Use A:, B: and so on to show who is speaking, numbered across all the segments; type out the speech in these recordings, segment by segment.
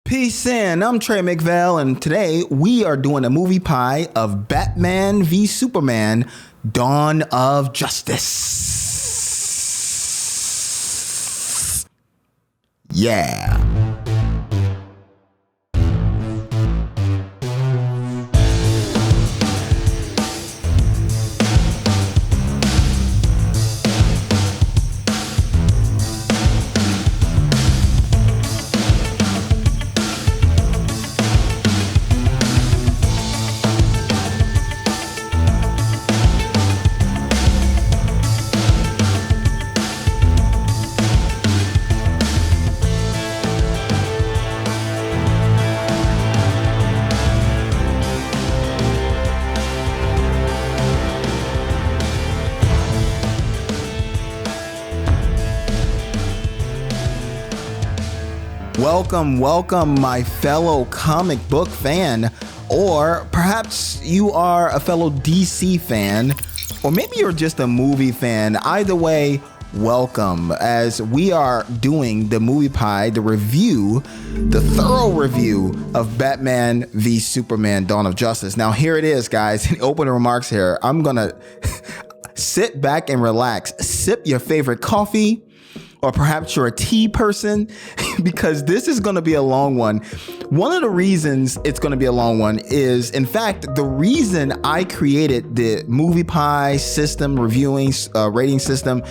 A: Peace in, I'm Trey McVell, and today we are doing a movie pie of Batman v Superman, Dawn of Justice. Yeah. Welcome, my fellow comic book fan, or perhaps you are a fellow DC fan, or maybe you're just a movie fan. Either way, welcome, as we are doing the movie pie, the thorough review of Batman v Superman, Dawn of Justice. Now, here it is, guys. In opening remarks here, I'm gonna sit back and relax, sip your favorite coffee, or perhaps you're a tea person, because this is going to be a long one. One of the reasons it's going to be a long one is, in fact, the reason I created the movie pie system, reviewing rating system,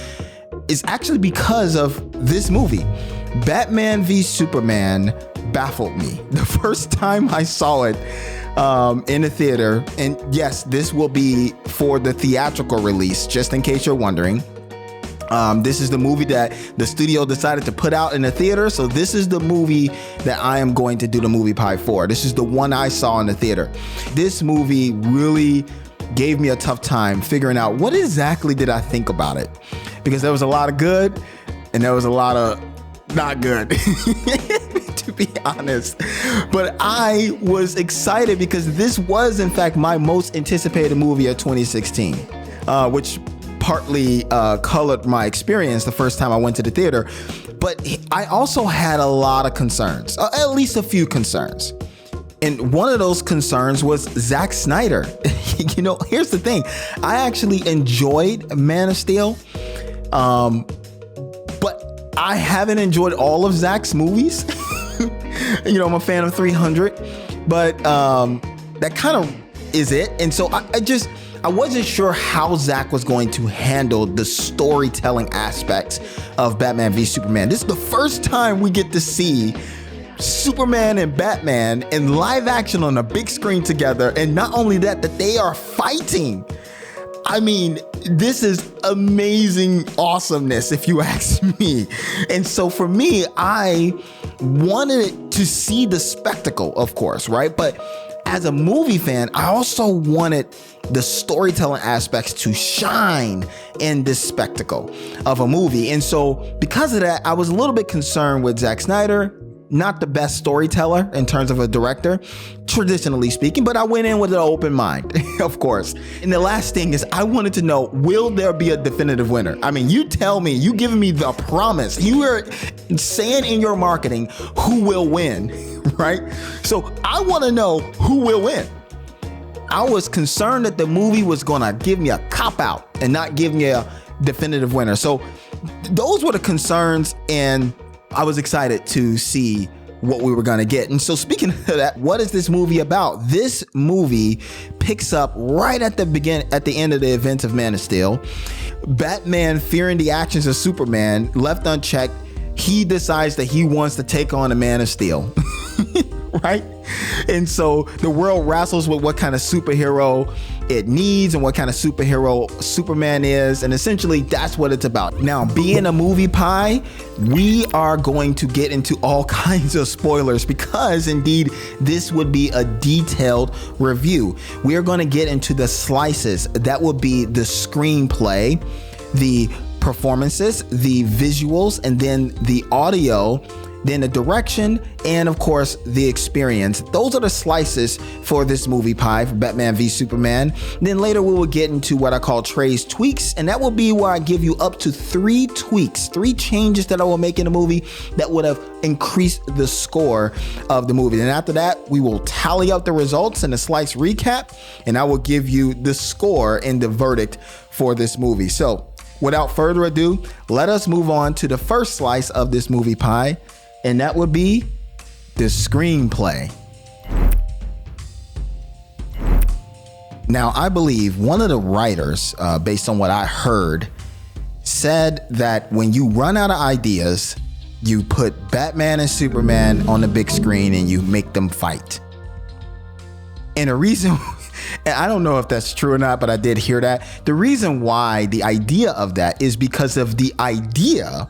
A: is actually because of this movie. Batman v Superman baffled me the first time I saw it in the theater. And yes, this will be for the theatrical release, just in case you're wondering. This is the movie that the studio decided to put out in the theater. So this is the movie that I am going to do the movie pie for. This is the one I saw in the theater. This movie really gave me a tough time figuring out what exactly did I think about it, because there was a lot of good and there was a lot of not good, to be honest. But I was excited because this was, in fact, my most anticipated movie of 2016, which partly colored my experience the first time I went to the theater. But I also had a lot of concerns, at least a few concerns. And one of those concerns was Zack Snyder. You know, here's the thing. I actually enjoyed Man of Steel, but I haven't enjoyed all of Zack's movies. You know, I'm a fan of 300, but that kind of is it. And so I wasn't sure how Zack was going to handle the storytelling aspects of Batman v Superman. This is the first time we get to see Superman and Batman in live action on a big screen together. And not only that they are fighting. I mean, this is amazing awesomeness, if you ask me. And so for me, I wanted to see the spectacle, of course, right? But as a movie fan, I also wanted the storytelling aspects to shine in this spectacle of a movie. And so because of that, I was a little bit concerned with Zack Snyder, not the best storyteller in terms of a director, traditionally speaking, but I went in with an open mind, of course. And the last thing is, I wanted to know, will there be a definitive winner? I mean, you tell me, you giving me the promise. You are saying in your marketing who will win, right? So I want to know who will win. I was concerned that the movie was going to give me a cop-out and not give me a definitive winner. So those were the concerns, and I was excited to see what we were going to get. And so speaking of that, what is this movie about? This movie picks up right at the end of the events of Man of Steel. Batman, fearing the actions of Superman, left unchecked, he decides that he wants to take on a Man of Steel. Right? And so the world wrestles with what kind of superhero it needs and what kind of superhero Superman is. And essentially that's what it's about. Now, being a movie pie, we are going to get into all kinds of spoilers because indeed this would be a detailed review. We are going to get into the slices. That would be the screenplay, the performances, the visuals, and then the audio then the direction, and of course the experience. Those are the slices for this movie pie for Batman v Superman. Then later we will get into what I call Trey's tweaks, and that will be where I give you up to 3 tweaks, 3 changes that I will make in the movie that would have increased the score of the movie. And after that, we will tally up the results in a slice recap, and I will give you the score and the verdict for this movie. So without further ado, let us move on to the first slice of this movie pie, and that would be the screenplay. Now, I believe one of the writers, based on what I heard, said that when you run out of ideas, you put Batman and Superman on the big screen and you make them fight. And the reason, and I don't know if that's true or not, but I did hear that. The reason why the idea of that is because of the idea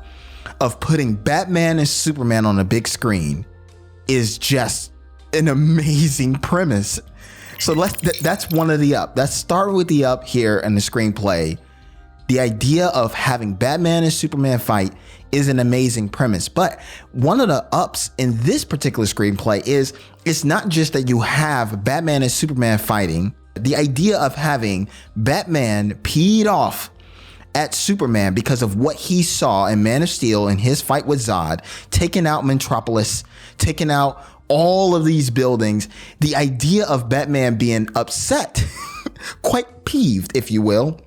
A: of putting Batman and Superman on a big screen is just an amazing premise. So that's one of the up. Let's start with the up here in the screenplay. The idea of having Batman and Superman fight is an amazing premise. But one of the ups in this particular screenplay is it's not just that you have Batman and Superman fighting. The idea of having Batman peed off at Superman because of what he saw in Man of Steel in his fight with Zod, taking out Metropolis, taking out all of these buildings. The idea of Batman being upset, quite peeved, if you will,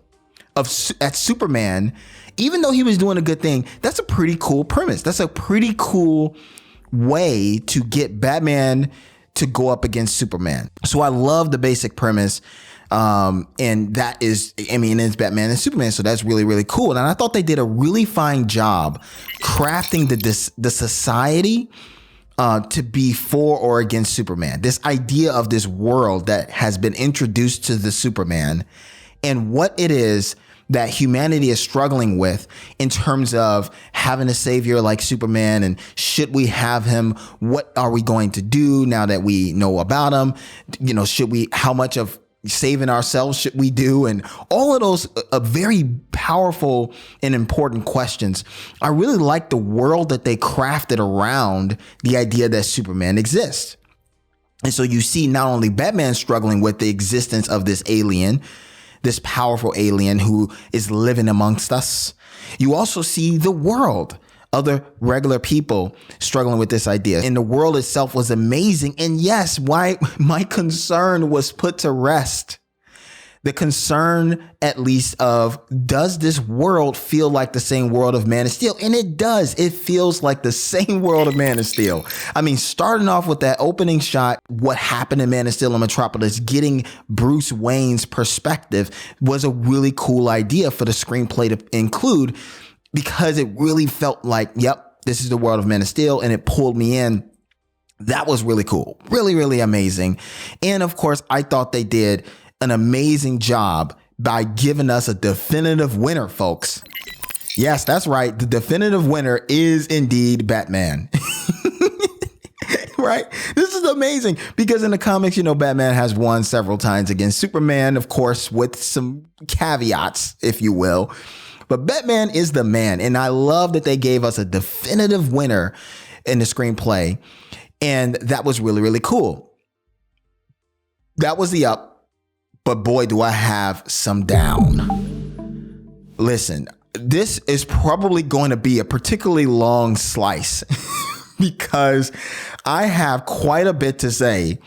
A: at Superman, even though he was doing a good thing, that's a pretty cool premise. That's a pretty cool way to get Batman to go up against Superman. So I love the basic premise. And that is, I mean, it's Batman and Superman. So that's really, really cool. And I thought they did a really fine job crafting the society to be for or against Superman. This idea of this world that has been introduced to the Superman and what it is that humanity is struggling with in terms of having a savior like Superman, and should we have him? What are we going to do now that we know about him? You know, how much of saving ourselves should we do? And all of those very powerful and important questions. I really like the world that they crafted around the idea that Superman exists. And so you see not only Batman struggling with the existence of this alien, this powerful alien who is living amongst us. You also see the world, other regular people struggling with this idea. And the world itself was amazing. And yes, why my concern was put to rest. The concern, at least, of does this world feel like the same world of Man of Steel? And it does. It feels like the same world of Man of Steel. I mean, starting off with that opening shot, what happened in Man of Steel and Metropolis, getting Bruce Wayne's perspective was a really cool idea for the screenplay to include, because it really felt like, yep, this is the world of Man of Steel, and it pulled me in. That was really cool. Really, really amazing. And of course, I thought they did an amazing job by giving us a definitive winner, folks. Yes, that's right. The definitive winner is indeed Batman. Right? This is amazing because in the comics, you know, Batman has won several times against Superman, of course, with some caveats, if you will. But Batman is the man. And I love that they gave us a definitive winner in the screenplay. And that was really, really cool. That was the up. But boy, do I have some down. Listen, this is probably going to be a particularly long slice because I have quite a bit to say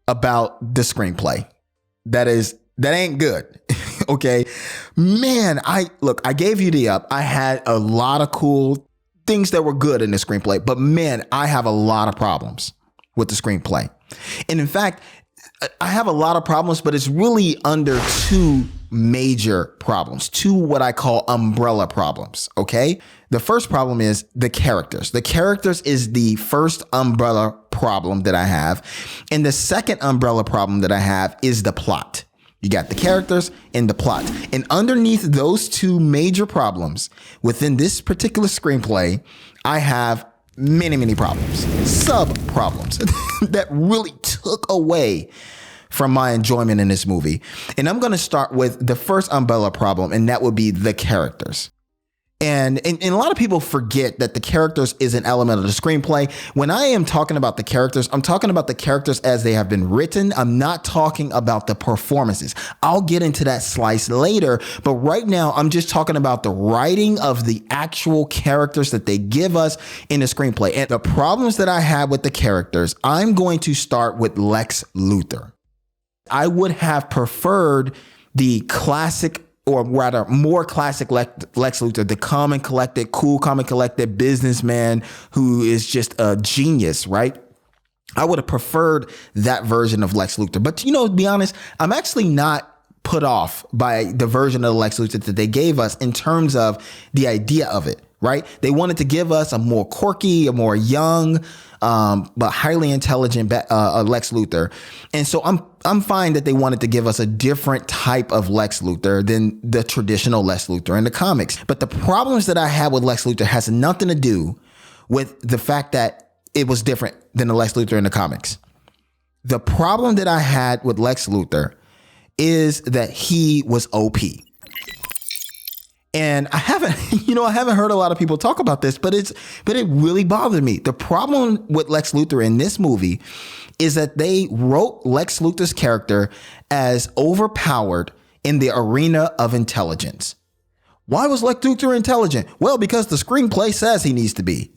A: about the screenplay. That ain't good. Okay, man, I gave you the up. I had a lot of cool things that were good in the screenplay, but man, I have a lot of problems with the screenplay. And in fact, I have a lot of problems, but it's really under 2 major problems, 2 what I call umbrella problems. Okay. The first problem is the characters. The characters is the first umbrella problem that I have. And the second umbrella problem that I have is the plot. You got the characters and the plot. And underneath those 2 major problems within this particular screenplay, I have many problems, sub problems that really took away from my enjoyment in this movie. And I'm going to start with the first umbrella problem, and that would be the characters. And a lot of people forget that the characters is an element of the screenplay. When I am talking about the characters, I'm talking about the characters as they have been written. I'm not talking about the performances. I'll get into that slice later. But right now, I'm just talking about the writing of the actual characters that they give us in the screenplay. And the problems that I had with the characters, I'm going to start with Lex Luthor. I would have preferred the classic, or rather more classic Lex Luthor, the calm and collected, cool, calm and collected businessman who is just a genius, right? I would have preferred that version of Lex Luthor. But, to be honest, I'm actually not put off by the version of Lex Luthor that they gave us in terms of the idea of it, right? They wanted to give us a more quirky, a more young, but highly intelligent Lex Luthor. And so I'm fine that they wanted to give us a different type of Lex Luthor than the traditional Lex Luthor in the comics. But the problems that I had with Lex Luthor has nothing to do with the fact that it was different than the Lex Luthor in the comics. The problem that I had with Lex Luthor is that he was OP. And I haven't heard a lot of people talk about this, but it really bothered me. The problem with Lex Luthor in this movie is that they wrote Lex Luthor's character as overpowered in the arena of intelligence. Why was Lex Luthor intelligent? Well, because the screenplay says he needs to be.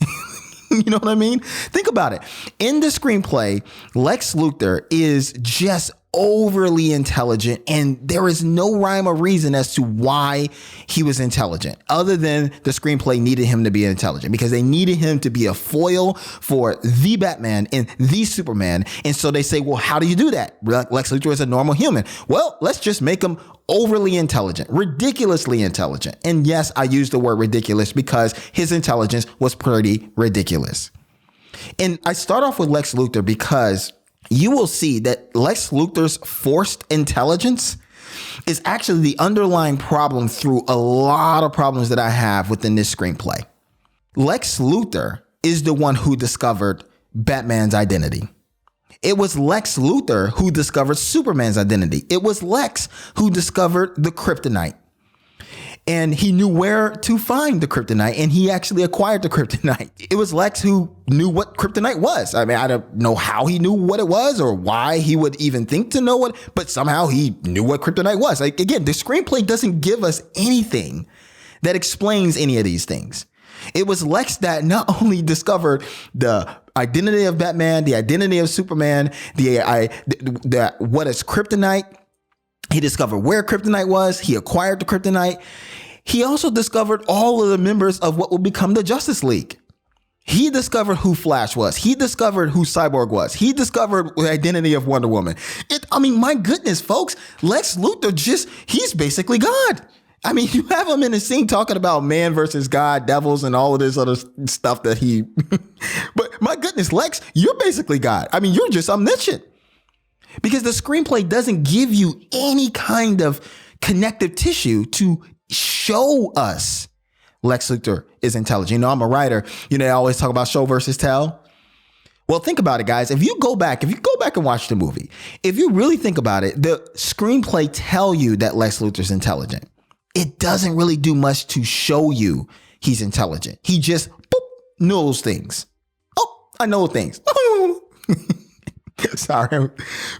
A: You know what I mean? Think about it. In the screenplay, Lex Luthor is just overly intelligent, and there is no rhyme or reason as to why he was intelligent, other than the screenplay needed him to be intelligent because they needed him to be a foil for the Batman and the Superman. And so they say, well, how do you do that? Lex Luthor is a normal human. Well, let's just make him overly intelligent, ridiculously intelligent. And yes, I use the word ridiculous because his intelligence was pretty ridiculous. And I start off with Lex Luthor because you will see that Lex Luthor's forced intelligence is actually the underlying problem through a lot of problems that I have within this screenplay. Lex Luthor is the one who discovered Batman's identity. It was Lex Luthor who discovered Superman's identity. It was Lex who discovered the kryptonite. And he knew where to find the kryptonite, and he actually acquired the kryptonite. It was Lex who knew what kryptonite was. I mean, I don't know how he knew what it was or why he would even think to know it, but somehow he knew what kryptonite was. Like, again, the screenplay doesn't give us anything that explains any of these things. It was Lex that not only discovered the identity of Batman, the identity of Superman, what is kryptonite. He discovered where kryptonite was. He acquired the kryptonite. He also discovered all of the members of what would become the Justice League. He discovered who Flash was. He discovered who Cyborg was. He discovered the identity of Wonder Woman. My goodness, folks, Lex Luthor he's basically God. I mean, you have him in the scene talking about man versus God, devils, and all of this other stuff that but my goodness, Lex, you're basically God. I mean, you're just omniscient. Because the screenplay doesn't give you any kind of connective tissue to show us Lex Luthor is intelligent. I'm a writer. I always talk about show versus tell. Well, think about it, guys. If you go back and watch the movie, if you really think about it, the screenplay tell you that Lex Luthor's intelligent. It doesn't really do much to show you he's intelligent. He just knows things. Oh, I know things. Sorry.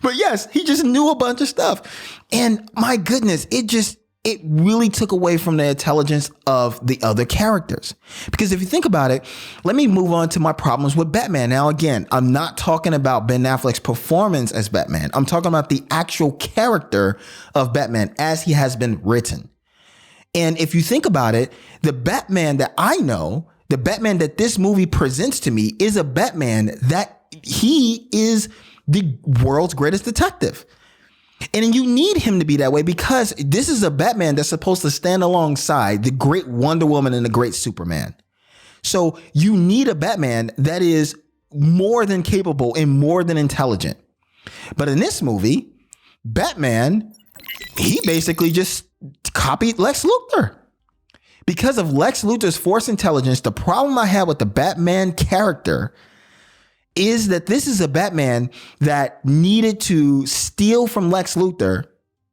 A: But yes, he just knew a bunch of stuff. And my goodness, it really took away from the intelligence of the other characters. Because if you think about it, let me move on to my problems with Batman. Now, again, I'm not talking about Ben Affleck's performance as Batman. I'm talking about the actual character of Batman as he has been written. And if you think about it, the Batman that I know, the Batman that this movie presents to me is a Batman that he is the world's greatest detective. And you need him to be that way because this is a Batman that's supposed to stand alongside the great Wonder Woman and the great Superman. So you need a Batman that is more than capable and more than intelligent. But in this movie, Batman, he basically just copied Lex Luthor. Because of Lex Luthor's forced intelligence, the problem I had with the Batman character is that this is a Batman that needed to steal from Lex Luthor,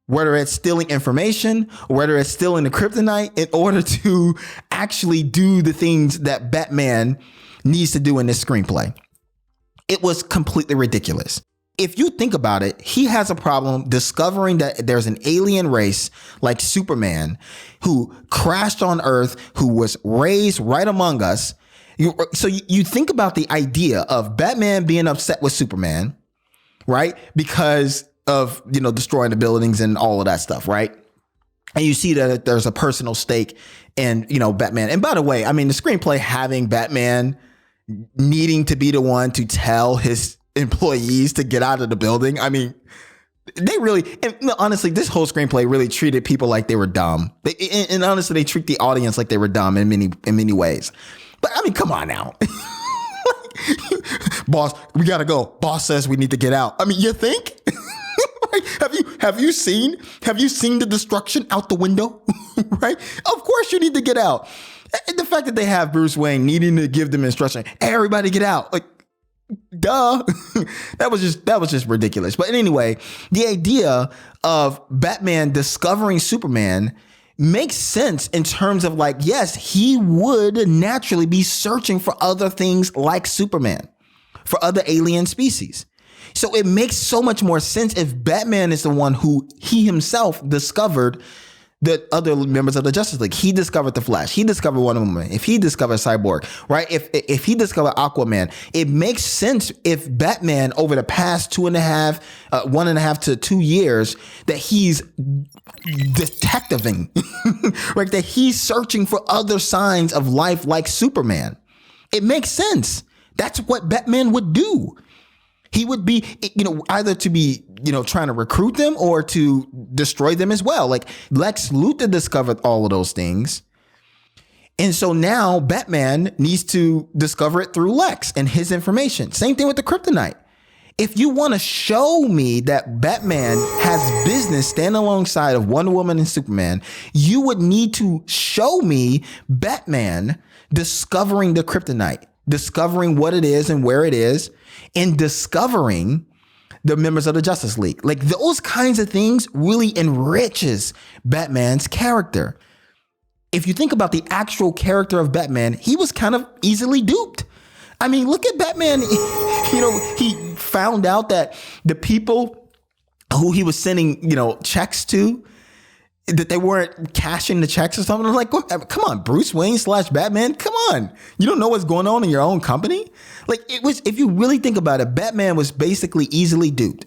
A: whether it's stealing information or whether it's stealing the kryptonite, in order to actually do the things that Batman needs to do in this screenplay. It was completely ridiculous. If you think about it, he has a problem discovering that there's an alien race like Superman who crashed on Earth, who was raised right among us. So you think about the idea of Batman being upset with Superman, right? Because of, destroying the buildings and all of that stuff, right? And you see that there's a personal stake in, Batman. And by the way, I mean, the screenplay having Batman needing to be the one to tell his employees to get out of the building. I mean, they really, and honestly, this whole screenplay really treated people like they were dumb. And honestly, they treat the audience like they were dumb in many ways. But I mean, come on now. Boss, we gotta go. Boss says we need to get out. I mean, you think? Have you seen the destruction out the window? Right? Of course you need to get out. And the fact that they have Bruce Wayne needing to give them instruction, hey, everybody get out. Like, duh. That was just ridiculous. But anyway, the idea of Batman discovering Superman makes sense in terms of like, yes, he would naturally be searching for other things like Superman, for other alien species. So it makes so much more sense if Batman is the one who he himself discovered the other members of the Justice League. He discovered the Flash. He discovered Wonder Woman. If he discovered Cyborg, right? If he discovered Aquaman, it makes sense if Batman over the past 1.5 to 2 years that he's detectiving, right? That he's searching for other signs of life like Superman. It makes sense. That's what Batman would do. He would be, either to be, trying to recruit them or to destroy them as well. Like Lex Luthor discovered all of those things. And so now Batman needs to discover it through Lex and his information. Same thing with the kryptonite. If you want to show me that Batman has business standing alongside of Wonder Woman and Superman, you would need to show me Batman discovering the kryptonite, discovering what it is and where it is, and discovering the members of the Justice League. Like those kinds of things really enriches Batman's character. If you think about the actual character of Batman, he was kind of easily duped. I mean, look at Batman. He found out that the people who he was sending, checks to, that they weren't cashing the checks or something. I'm like, come on, Bruce Wayne / Batman. Come on. You don't know what's going on in your own company? Like it was, if you really think about it, Batman was basically easily duped.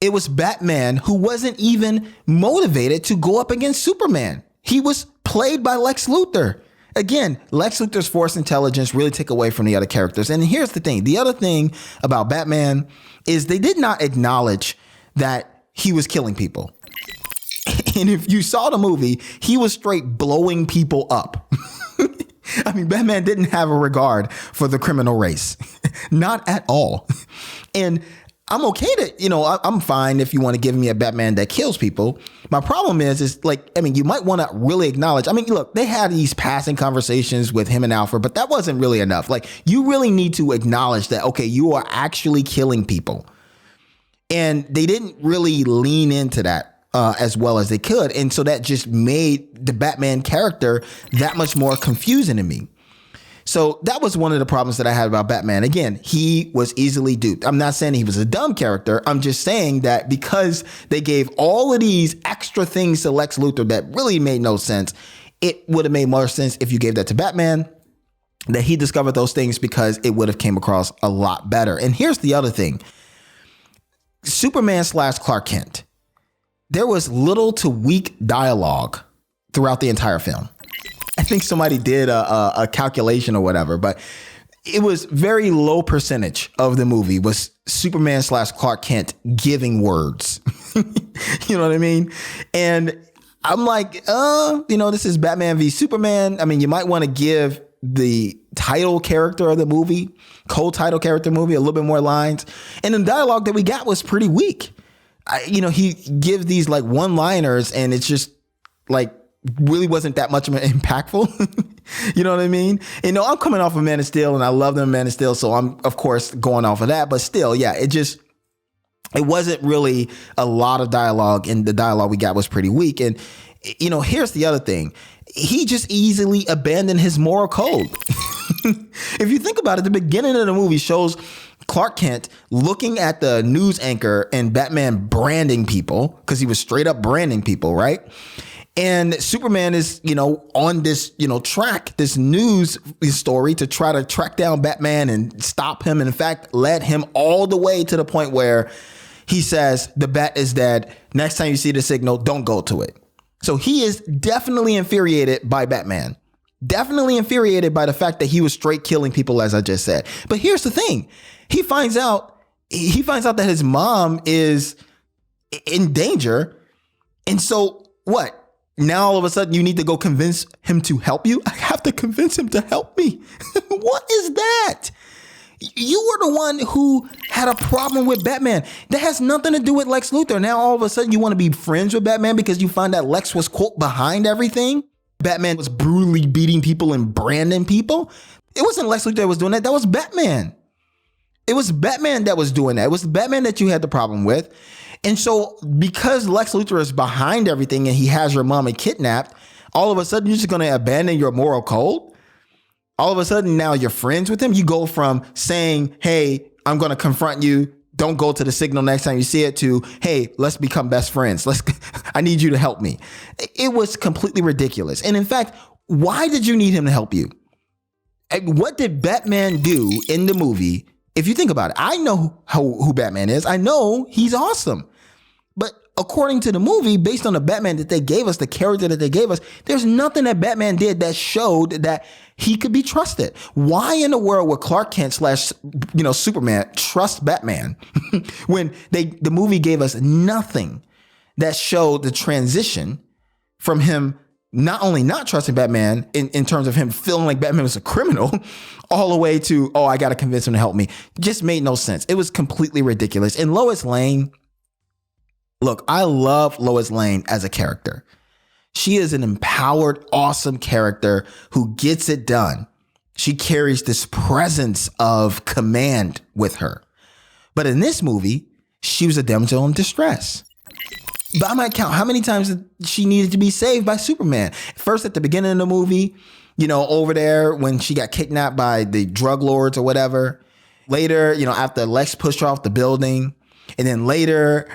A: It was Batman who wasn't even motivated to go up against Superman. He was played by Lex Luthor. Again, Lex Luthor's force intelligence really took away from the other characters. And here's the thing. The other thing about Batman is they did not acknowledge that he was killing people. And if you saw the movie, he was straight blowing people up. I mean, Batman didn't have a regard for the criminal race. Not at all. And I'm okay to, I'm fine if you want to give me a Batman that kills people. My problem is you might want to really acknowledge. I mean, look, they had these passing conversations with him and Alfred, but that wasn't really enough. Like, you really need to acknowledge that, okay, you are actually killing people. And they didn't really lean into that as well as they could. And so that just made the Batman character that much more confusing to me. So that was one of the problems that I had about Batman. Again, he was easily duped. I'm not saying he was a dumb character. I'm just saying that because they gave all of these extra things to Lex Luthor that really made no sense, it would have made more sense if you gave that to Batman, that he discovered those things, because it would have came across a lot better. And here's the other thing. Superman / Clark Kent. There was little to weak dialogue throughout the entire film. I think somebody did a calculation or whatever, but it was very low percentage of the movie was Superman / Clark Kent giving words. You know what I mean? And I'm like, this is Batman v Superman. I mean, you might want to give the title character of the movie, co-title character movie, a little bit more lines. And the dialogue that we got was pretty weak. He gives these like one-liners, and it's just like really wasn't that much of an impactful. You know what I mean? I'm coming off of Man of Steel, and I love them Man of Steel, so I'm of course going off of that. But still, yeah, it wasn't really a lot of dialogue, and the dialogue we got was pretty weak. And here's the other thing. he just easily abandoned his moral code. If you think about it, the beginning of the movie shows Clark Kent looking at the news anchor and Batman branding people, because he was straight up branding people, right? And Superman is, on this, track, this news story to try to track down Batman and stop him. And in fact, led him all the way to the point where he says, the bat is dead. Next time you see the signal, don't go to it. So he is definitely infuriated by Batman. Definitely infuriated by the fact that he was straight killing people, as I just said. But here's the thing. He finds out that his mom is in danger. And so what? Now all of a sudden you need to go convince him to help you? I have to convince him to help me. What is that? You were the one who had a problem with Batman. That has nothing to do with Lex Luthor. Now all of a sudden you want to be friends with Batman because you find that Lex was, quote, behind everything. Batman was brutally beating people and branding people. It wasn't Lex Luthor that was doing that. That was Batman. It was Batman that was doing that. It was Batman that you had the problem with. And so because Lex Luthor is behind everything and he has your mom kidnapped, all of a sudden you're just going to abandon your moral code? All of a sudden now you're friends with him? You go from saying, hey, I'm going to confront you, don't go to the signal next time you see it, to, hey, let's become best friends. I need you to help me. It was completely ridiculous. And in fact, why did you need him to help you? What did Batman do in the movie? If you think about it, I know who Batman is. I know he's awesome. But according to the movie, based on the Batman that they gave us, the character that they gave us, there's nothing that Batman did that showed that he could be trusted. Why in the world would Clark Kent / Superman trust Batman when the movie gave us nothing that showed the transition from him not only not trusting Batman in terms of him feeling like Batman was a criminal, all the way to, oh, I got to convince him to help me. Just made no sense. It was completely ridiculous. And Lois Lane, look, I love Lois Lane as a character. She is an empowered, awesome character who gets it done. She carries this presence of command with her. But in this movie, she was a damsel in distress. By my count, how many times she needed to be saved by Superman? First, at the beginning of the movie, over there when she got kidnapped by the drug lords or whatever. Later, after Lex pushed her off the building. And then later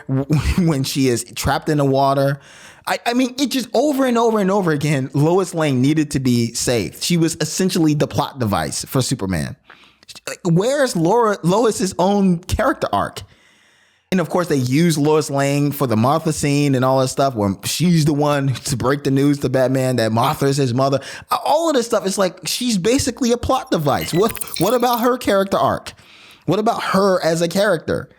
A: when she is trapped in the water. I mean, it just over and over and over again, Lois Lane needed to be saved. She was essentially the plot device for Superman. Where's Lois's own character arc? And of course, they use Lois Lane for the Martha scene and all that stuff where she's the one to break the news to Batman that Martha is his mother. All of this stuff, it's like she's basically a plot device. What about her character arc? What about her as a character?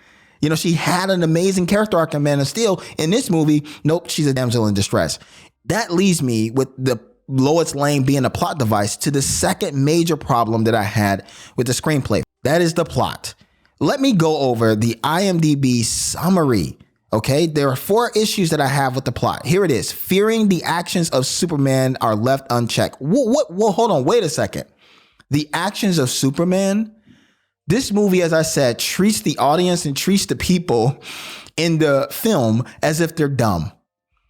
A: She had an amazing character arc in Man of Steel. In this movie, nope, she's a damsel in distress. That leaves me with the Lois Lane being a plot device to the second major problem that I had with the screenplay. That is the plot. Let me go over the IMDb summary. Okay, there are 4 issues that I have with the plot. Here it is. Fearing the actions of Superman are left unchecked. What? Hold on. Wait a second. The actions of Superman? This movie, as I said, treats the audience and treats the people in the film as if they're dumb.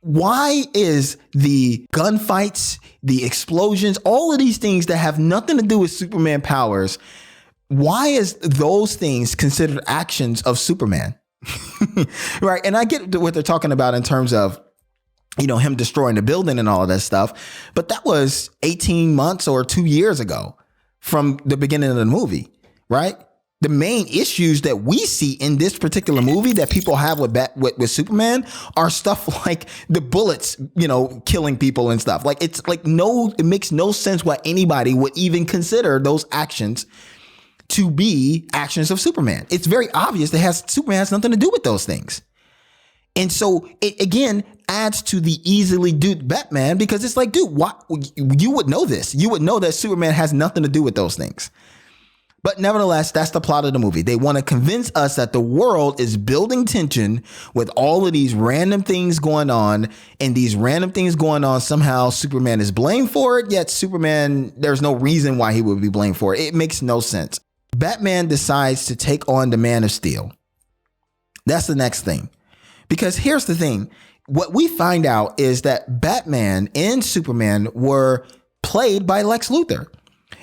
A: Why is the gunfights, the explosions, all of these things that have nothing to do with Superman powers, why is those things considered actions of Superman? Right. And I get what they're talking about in terms of, him destroying the building and all of that stuff. But that was 18 months or 2 years ago from the beginning of the movie. Right. The main issues that we see in this particular movie that people have with Superman are stuff like the bullets, killing people and stuff. Like it's like it makes no sense why anybody would even consider those actions to be actions of Superman. It's very obvious that Superman has nothing to do with those things. And so it again adds to the easily duped Batman, because it's like, dude, what? You would know this. You would know that Superman has nothing to do with those things. But nevertheless, that's the plot of the movie. They want to convince us that the world is building tension with all of these random things going on, and these random things going on, somehow Superman is blamed for it, yet Superman, there's no reason why he would be blamed for it. It makes no sense. Batman decides to take on the Man of Steel. That's the next thing. Because here's the thing. what we find out is that Batman and Superman were played by Lex Luthor.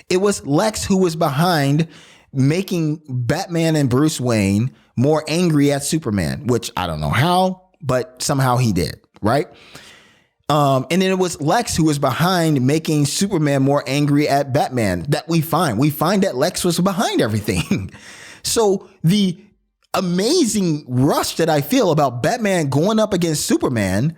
A: It was Lex who was behind making Batman and Bruce Wayne more angry at Superman, which I don't know how, but somehow he did, right? And then it was Lex who was behind making Superman more angry at Batman. That we find that Lex was behind everything. So the amazing rush that I feel about Batman going up against Superman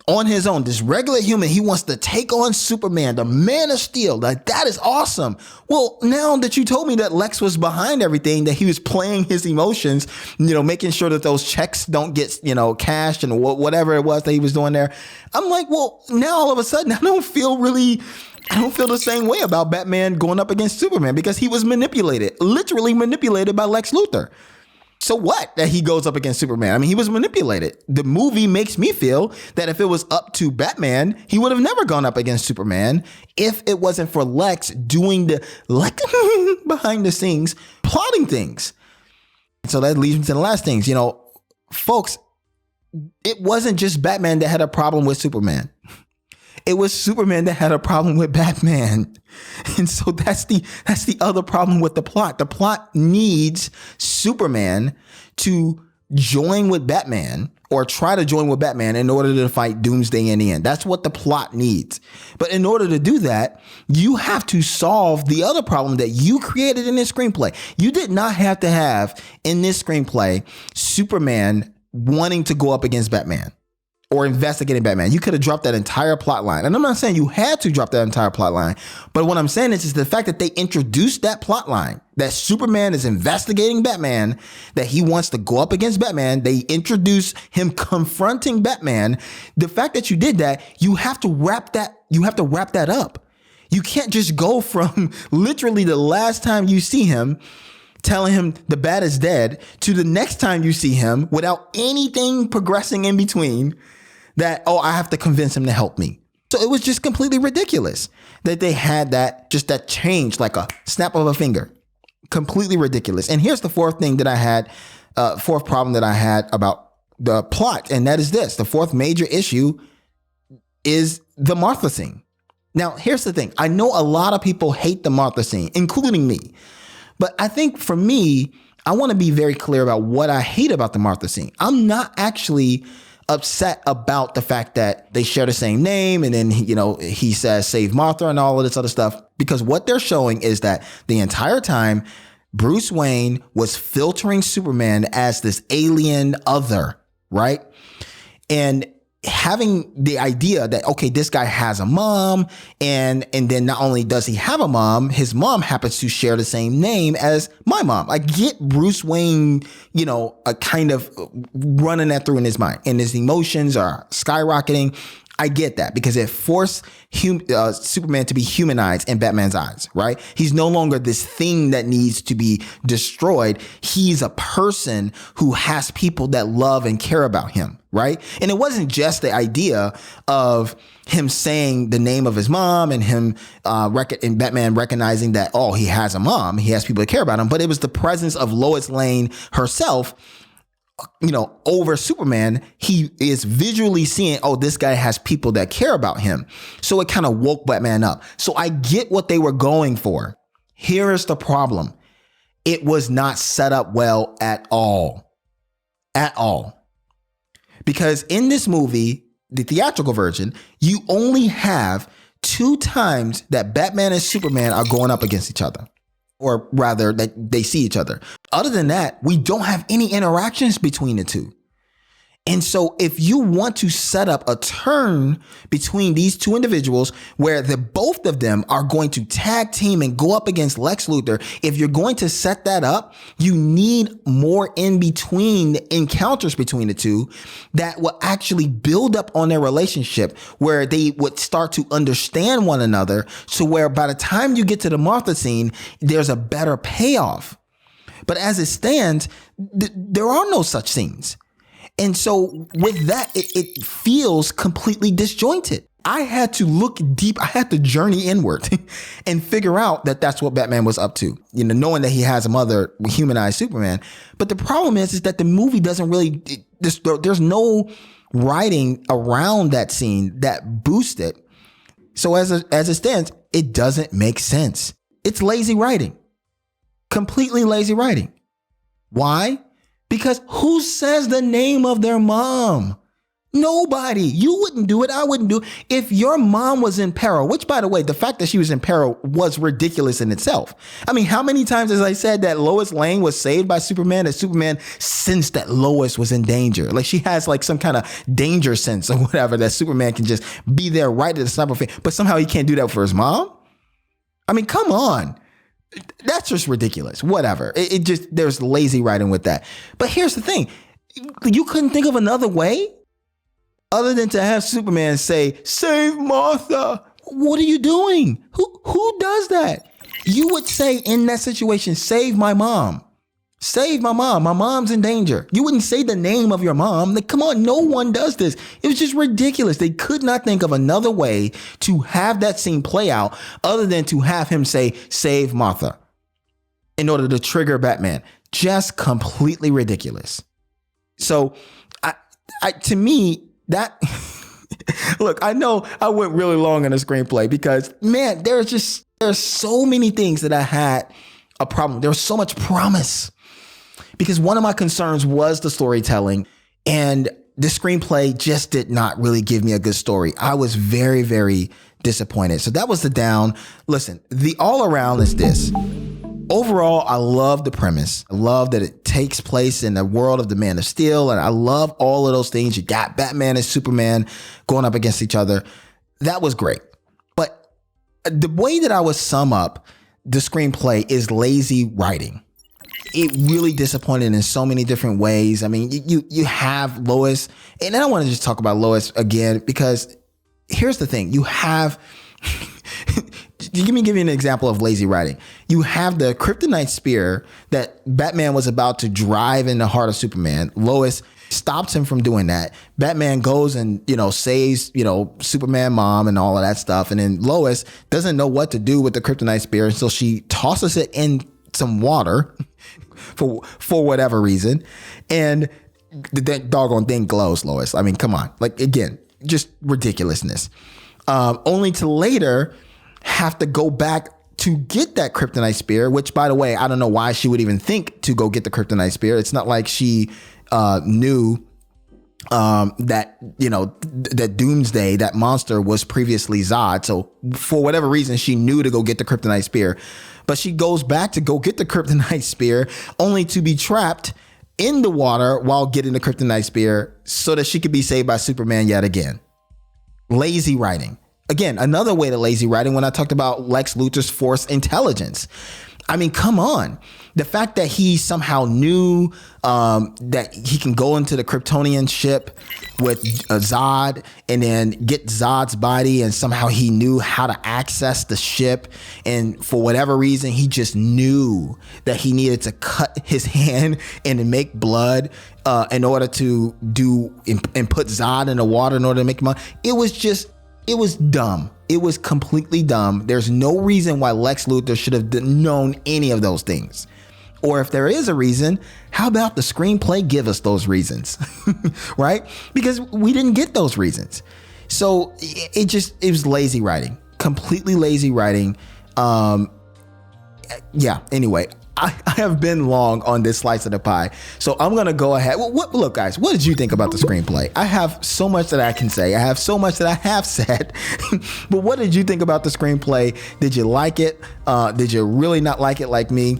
A: on his own, this regular human, he wants to take on Superman, the Man of Steel. Like, that is awesome. Well, now that you told me that Lex was behind everything, that he was playing his emotions, making sure that those checks don't get, cashed and whatever it was that he was doing there. I'm like, well, now all of a sudden I don't feel the same way about Batman going up against Superman, because he was literally manipulated by Lex Luthor. So what that he goes up against Superman? I mean, he was manipulated. The movie makes me feel that if it was up to Batman, he would have never gone up against Superman if it wasn't for Lex doing the behind the scenes plotting things. So that leads me to the last things. Folks, it wasn't just Batman that had a problem with Superman. It was Superman that had a problem with Batman. And so that's the other problem with the plot. The plot needs Superman to join with Batman, or try to join with Batman, in order to fight Doomsday in the end. That's what the plot needs. But in order to do that, you have to solve the other problem that you created in this screenplay. You did not have to have in this screenplay Superman wanting to go up against Batman or investigating Batman. You could have dropped that entire plot line. And I'm not saying you had to drop that entire plot line, but what I'm saying is the fact that they introduced that plot line, that Superman is investigating Batman, that he wants to go up against Batman. They introduce him confronting Batman. The fact that you did that, you have to wrap that up. You can't just go from literally the last time you see him telling him the Bat is dead to the next time you see him without anything progressing in between, that, I have to convince him to help me. So it was just completely ridiculous that they had that change like a snap of a finger. Completely ridiculous. And here's the fourth problem that I had about the plot. And that is this. The fourth major issue is the Martha scene. Now, here's the thing. I know a lot of people hate the Martha scene, including me. But I think for me, I want to be very clear about what I hate about the Martha scene. I'm not actually upset about the fact that they share the same name, and then he says save Martha and all of this other stuff, because what they're showing is that the entire time Bruce Wayne was filtering Superman as this alien other, right? And having the idea that, okay, this guy has a mom, and then not only does he have a mom, his mom happens to share the same name as my mom. I get Bruce Wayne, a kind of running that through in his mind, and his emotions are skyrocketing. I get that, because it forced Superman to be humanized in Batman's eyes, right? He's no longer this thing that needs to be destroyed. He's a person who has people that love and care about him, right? And it wasn't just the idea of him saying the name of his mom and him and Batman recognizing that, he has a mom, he has people that care about him, but it was the presence of Lois Lane herself, over Superman. He is visually seeing, this guy has people that care about him. So it kind of woke Batman up. So I get what they were going for. Here is the problem. It was not set up well at all. At all. Because in this movie, the theatrical version, you only have 2 times that Batman and Superman are going up against each other. Or rather, that they see each other. Other than that, we don't have any interactions between the two. And so if you want to set up a turn between these two individuals where both of them are going to tag team and go up against Lex Luthor, if you're going to set that up, you need more in between encounters between the two that will actually build up on their relationship, where they would start to understand one another, so where by the time you get to the Martha scene, there's a better payoff. But as it stands, there are no such scenes. And so with that, it feels completely disjointed. I had to look deep. I had to journey inward and figure out that that's what Batman was up to, knowing that he has a mother, humanized Superman. But the problem is that the movie doesn't really, there's no writing around that scene that boosts it. So as it stands, it doesn't make sense. It's lazy writing. Completely lazy writing. Why? Because who says the name of their mom? Nobody. You wouldn't do it. I wouldn't do it. If your mom was in peril, which, by the way, the fact that she was in peril was ridiculous in itself. I mean, how many times, as I said, that Lois Lane was saved by Superman, that Superman sensed that Lois was in danger. Like she has like some kind of danger sense or whatever, that Superman can just be there right at the snap of it. But somehow he can't do that for his mom. I mean, come on. That's just ridiculous. Whatever. It just, there's lazy writing with that. But here's the thing. You couldn't think of another way other than to have Superman say, "Save Martha." What are you doing? Who does that? You would say in that situation, "Save my mom. Save my mom. My mom's in danger." You wouldn't say the name of your mom. Like, come on, no one does this. It was just ridiculous. They could not think of another way to have that scene play out other than to have him say, "Save Martha," in order to trigger Batman. Just completely ridiculous. So, to me, that look, I know I went really long on the screenplay because, man, there's so many things that I had a problem. There was so much promise because one of my concerns was the storytelling, and the screenplay just did not really give me a good story. I was very, very disappointed. So that was the down. Listen, the all around is this. Overall, I love the premise. I love that it takes place in the world of the Man of Steel. And I love all of those things. You got Batman and Superman going up against each other. That was great. But the way that I would sum up the screenplay is lazy writing. It really disappointed in so many different ways. I mean, you have Lois, and I don't want to just talk about Lois again, because here's the thing. You have... Give you an example of lazy writing. You have the kryptonite spear that Batman was about to drive in the heart of Superman. Lois stops him from doing that. Batman goes and, saves, Superman mom and all of that stuff. And then Lois doesn't know what to do with the kryptonite spear. So she tosses it in some water for whatever reason. And the doggone thing glows, Lois. I mean, come on. Like, again, just ridiculousness. Only to later have to go back to get that kryptonite spear, which, by the way, I don't know why she would even think to go get the kryptonite spear. It's not like she knew that, that Doomsday, that monster, was previously Zod. So for whatever reason, she knew to go get the kryptonite spear. But she goes back to go get the kryptonite spear only to be trapped in the water while getting the kryptonite spear so that she could be saved by Superman yet again. Lazy writing. Again, another way to lazy writing when I talked about Lex Luthor's force intelligence. I mean, come on. The fact that he somehow knew that he can go into the Kryptonian ship with Zod and then get Zod's body, and somehow he knew how to access the ship. And for whatever reason, he just knew that he needed to cut his hand and to make blood in order to do and put Zod in the water in order to make money. It was dumb. It was completely dumb. There's no reason why Lex Luthor should have known any of those things. Or if there is a reason, how about the screenplay give us those reasons, right? Because we didn't get those reasons. So it was lazy writing, completely lazy writing. Anyway, I have been long on this slice of the pie, so I'm going to go ahead. Look, guys, what did you think about the screenplay? I have so much that I can say. I have so much that I have said, but what did you think about the screenplay? Did you like it? Did you really not like it like me?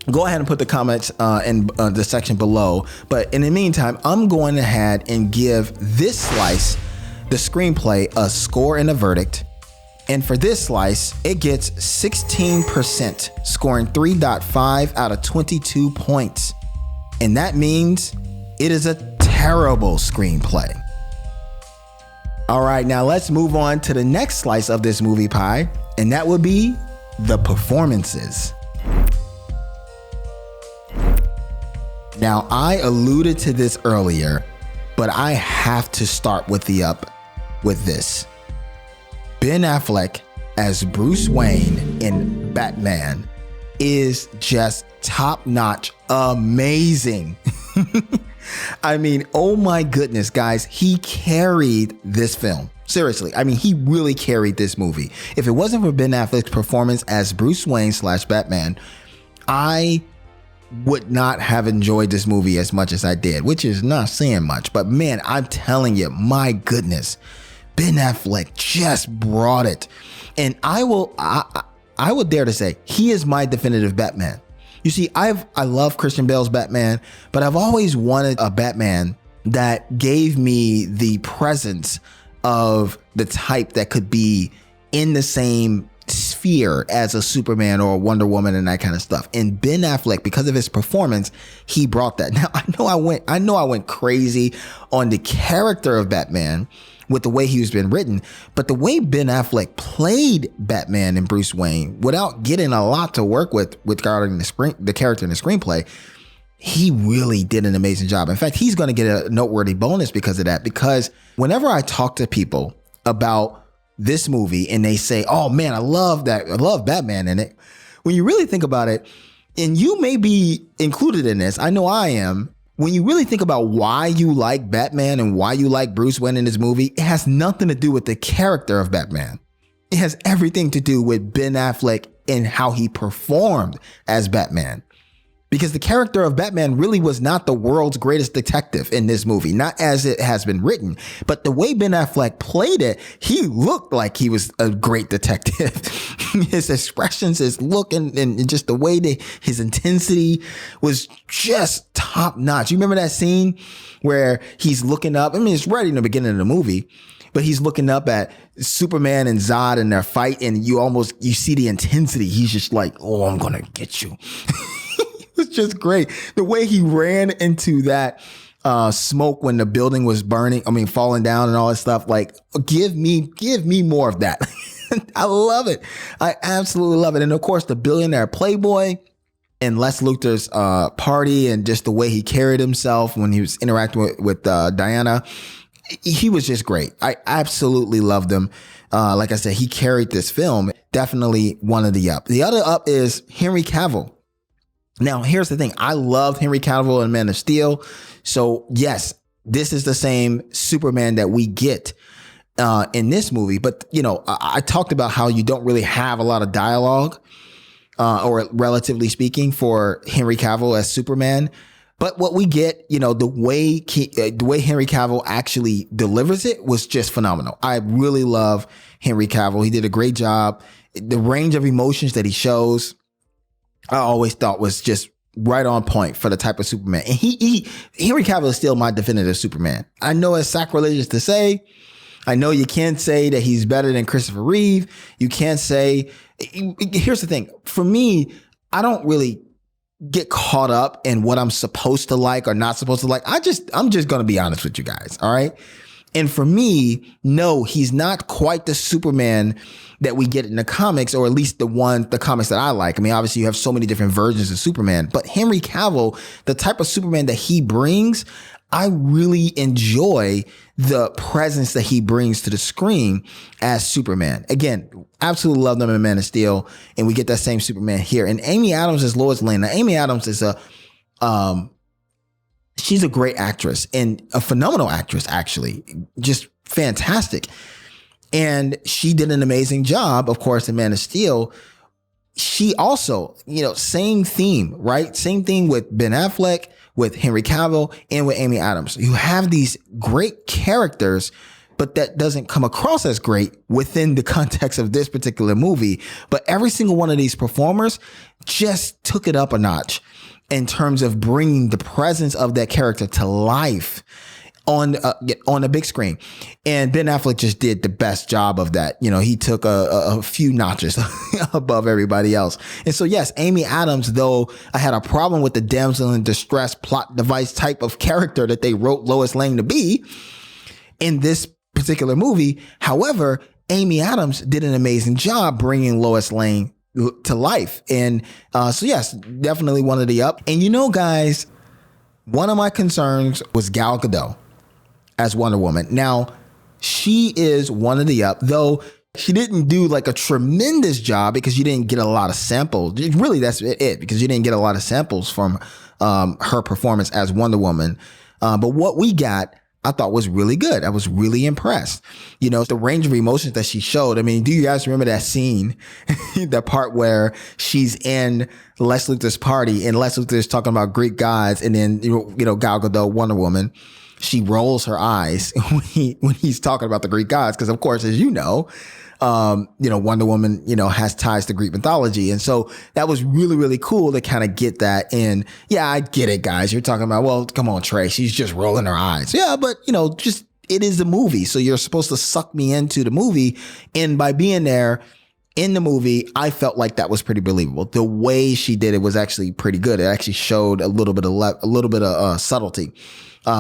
A: Go ahead and put the comments in the section below. But in the meantime, I'm going ahead and give this slice, the screenplay, a score and a verdict. And for this slice, it gets 16%, scoring 3.5 out of 22 points. And that means it is a terrible screenplay. All right, now let's move on to the next slice of this movie pie, and that would be the performances. Now, I alluded to this earlier, but I have to start with this. Ben Affleck as Bruce Wayne in Batman is just top-notch amazing. I mean, oh my goodness, guys, he carried this film. Seriously, I mean, he really carried this movie. If it wasn't for Ben Affleck's performance as Bruce Wayne / Batman, I would not have enjoyed this movie as much as I did, which is not saying much. But man, I'm telling you, my goodness, Ben Affleck just brought it. And I would dare to say he is my definitive Batman. You see, I love Christian Bale's Batman, but I've always wanted a Batman that gave me the presence of the type that could be in the same sphere as a Superman or a Wonder Woman and that kind of stuff. And Ben Affleck, because of his performance, he brought that. Now, I know I went crazy on the character of Batman with the way he was been written, but the way Ben Affleck played Batman and Bruce Wayne without getting a lot to work with regarding the character in the screenplay, he really did an amazing job. In fact, he's going to get a noteworthy bonus because of that, because whenever I talk to people about this movie and they say, oh man, I love that. I love Batman in it. When you really think about it, and you may be included in this, I know I am. When you really think about why you like Batman and why you like Bruce Wayne in this movie, it has nothing to do with the character of Batman. It has everything to do with Ben Affleck and how he performed as Batman. Because the character of Batman really was not the world's greatest detective in this movie, not as it has been written, but the way Ben Affleck played it, he looked like he was a great detective. His expressions, his look, and just the way that his intensity was just top notch. You remember that scene where he's looking up? I mean, it's right in the beginning of the movie, but he's looking up at Superman and Zod in their fight, and you see the intensity. He's just like, oh, I'm going to get you. It's just great. The way he ran into that smoke when the building was falling down and all that stuff. Like, give me more of that. I love it. I absolutely love it. And of course, the billionaire playboy and Les Luthor's party and just the way he carried himself when he was interacting with Diana. He was just great. I absolutely loved him. Like I said, he carried this film. Definitely one of the up. The other up is Henry Cavill. Now, here's the thing. I loved Henry Cavill in Man of Steel. So yes, this is the same Superman that we get in this movie. But, you know, I talked about how you don't really have a lot of dialogue, or relatively speaking, for Henry Cavill as Superman. But what we get, you know, the way Henry Cavill actually delivers it was just phenomenal. I really love Henry Cavill. He did a great job. The range of emotions that he shows, I always thought was just right on point for the type of Superman. And Henry Cavill is still my definitive Superman. I know it's sacrilegious to say. I know you can't say that he's better than Christopher Reeve. You can't say, here's the thing. For me, I don't really get caught up in what I'm supposed to like or not supposed to like. I'm just going to be honest with you guys. All right. And for me, no, he's not quite the Superman that we get in the comics, or at least the comics that I like. I mean, obviously you have so many different versions of Superman, but Henry Cavill, the type of Superman that he brings, I really enjoy the presence that he brings to the screen as Superman. Again, absolutely love them in Man of Steel, and we get that same Superman here. And Amy Adams is Lois Lane. Now, Amy Adams is she's a great actress and a phenomenal actress, actually, just fantastic. And she did an amazing job, of course, in Man of Steel. She also, you know, same theme, right? Same thing with Ben Affleck, with Henry Cavill, and with Amy Adams. You have these great characters, but that doesn't come across as great within the context of this particular movie. But every single one of these performers just took it up a notch in terms of bringing the presence of that character to life on a big screen. And Ben Affleck just did the best job of that. You know, he took a few notches above everybody else. And so, yes, Amy Adams, though I had a problem with the damsel in distress plot device type of character that they wrote Lois Lane to be in this particular movie. However, Amy Adams did an amazing job bringing Lois Lane to life. And so, yes, definitely one of the up. And you know, guys, one of my concerns was Gal Gadot as Wonder Woman. Now, she is one of the up, though she didn't do like a tremendous job because you didn't get a lot of samples. Really, that's it, because you didn't get a lot of samples from her performance as Wonder Woman. But what we got, I thought was really good. I was really impressed. You know, the range of emotions that she showed. I mean, do you guys remember that scene, the part where she's in Lex Luthor's party and Lex Luthor's talking about Greek gods, and then, you know, Gal Gadot, Wonder Woman, she rolls her eyes when he's talking about the Greek gods. Because of course, as you know, Wonder Woman, has ties to Greek mythology. And so that was really, really cool to kind of get that in. Yeah, I get it, guys. You're talking about, well, come on, Trey, she's just rolling her eyes. Yeah, but, just it is a movie. So you're supposed to suck me into the movie. And by being there in the movie, I felt like that was pretty believable. The way she did it was actually pretty good. It actually showed a little bit of subtlety,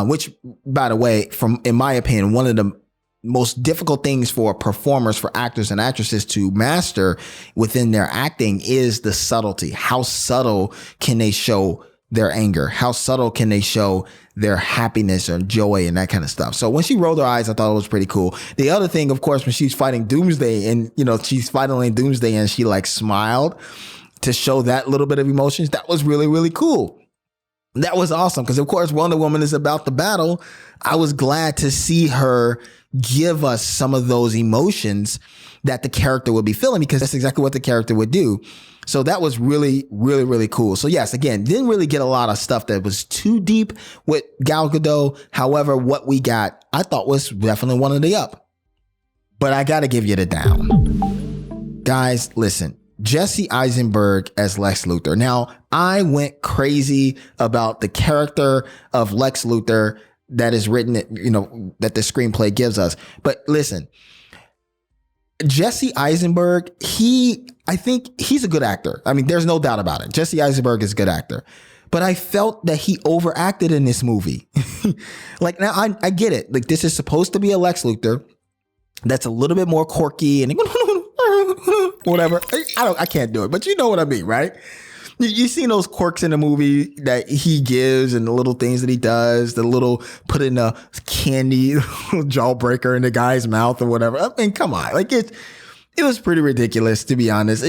A: which, by the way, in my opinion, one of the most difficult things for performers, for actors and actresses to master within their acting is the subtlety. How subtle can they show their anger? How subtle can they show their happiness or joy and that kind of stuff? So when she rolled her eyes, I thought it was pretty cool. The other thing, of course, when she's fighting Doomsday and, she's fighting Doomsday and she like smiled to show that little bit of emotions, that was really, really cool. That was awesome. Because of course, Wonder Woman is about the battle. I was glad to see her give us some of those emotions that the character would be feeling, because that's exactly what the character would do. So that was really, really, really cool. So yes, again, didn't really get a lot of stuff that was too deep with Gal Gadot. However, what we got, I thought was definitely one of the up. But I got to give you the down. Guys, listen. Jesse Eisenberg as Lex Luthor. Now, I went crazy about the character of Lex Luthor that is written, that the screenplay gives us. But listen, Jesse Eisenberg, I think he's a good actor. I mean, there's no doubt about it. Jesse Eisenberg is a good actor. But I felt that he overacted in this movie. Like, now I get it. Like, this is supposed to be a Lex Luthor that's a little bit more quirky and whatever. I can't do it, but you know what I mean, right? You've seen those quirks in the movie that he gives and the little things that he does, the little put in a candy jawbreaker in the guy's mouth or whatever. I mean, come on. Like, it was pretty ridiculous, to be honest.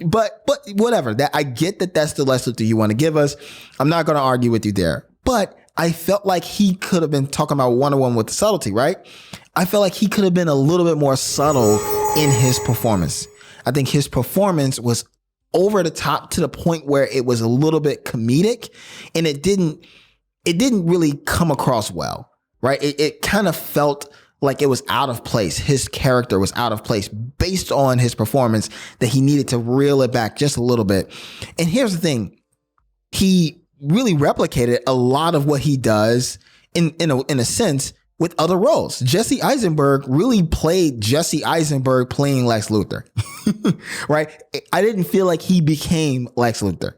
A: But whatever. That I get that that's the Lex Luthor you want to give us. I'm not going to argue with you there. But I felt like he could have been talking about Wonder Woman with the subtlety, right? I felt like he could have been a little bit more subtle in his performance. I think his performance was over the top to the point where it was a little bit comedic, and it didn't really come across well, right? It kind of felt like it was out of place. His character was out of place based on his performance, that he needed to reel it back just a little bit. And here's the thing. He really replicated a lot of what he does in a sense with other roles. Jesse Eisenberg really played Jesse Eisenberg playing Lex Luthor, right? I didn't feel like he became Lex Luthor.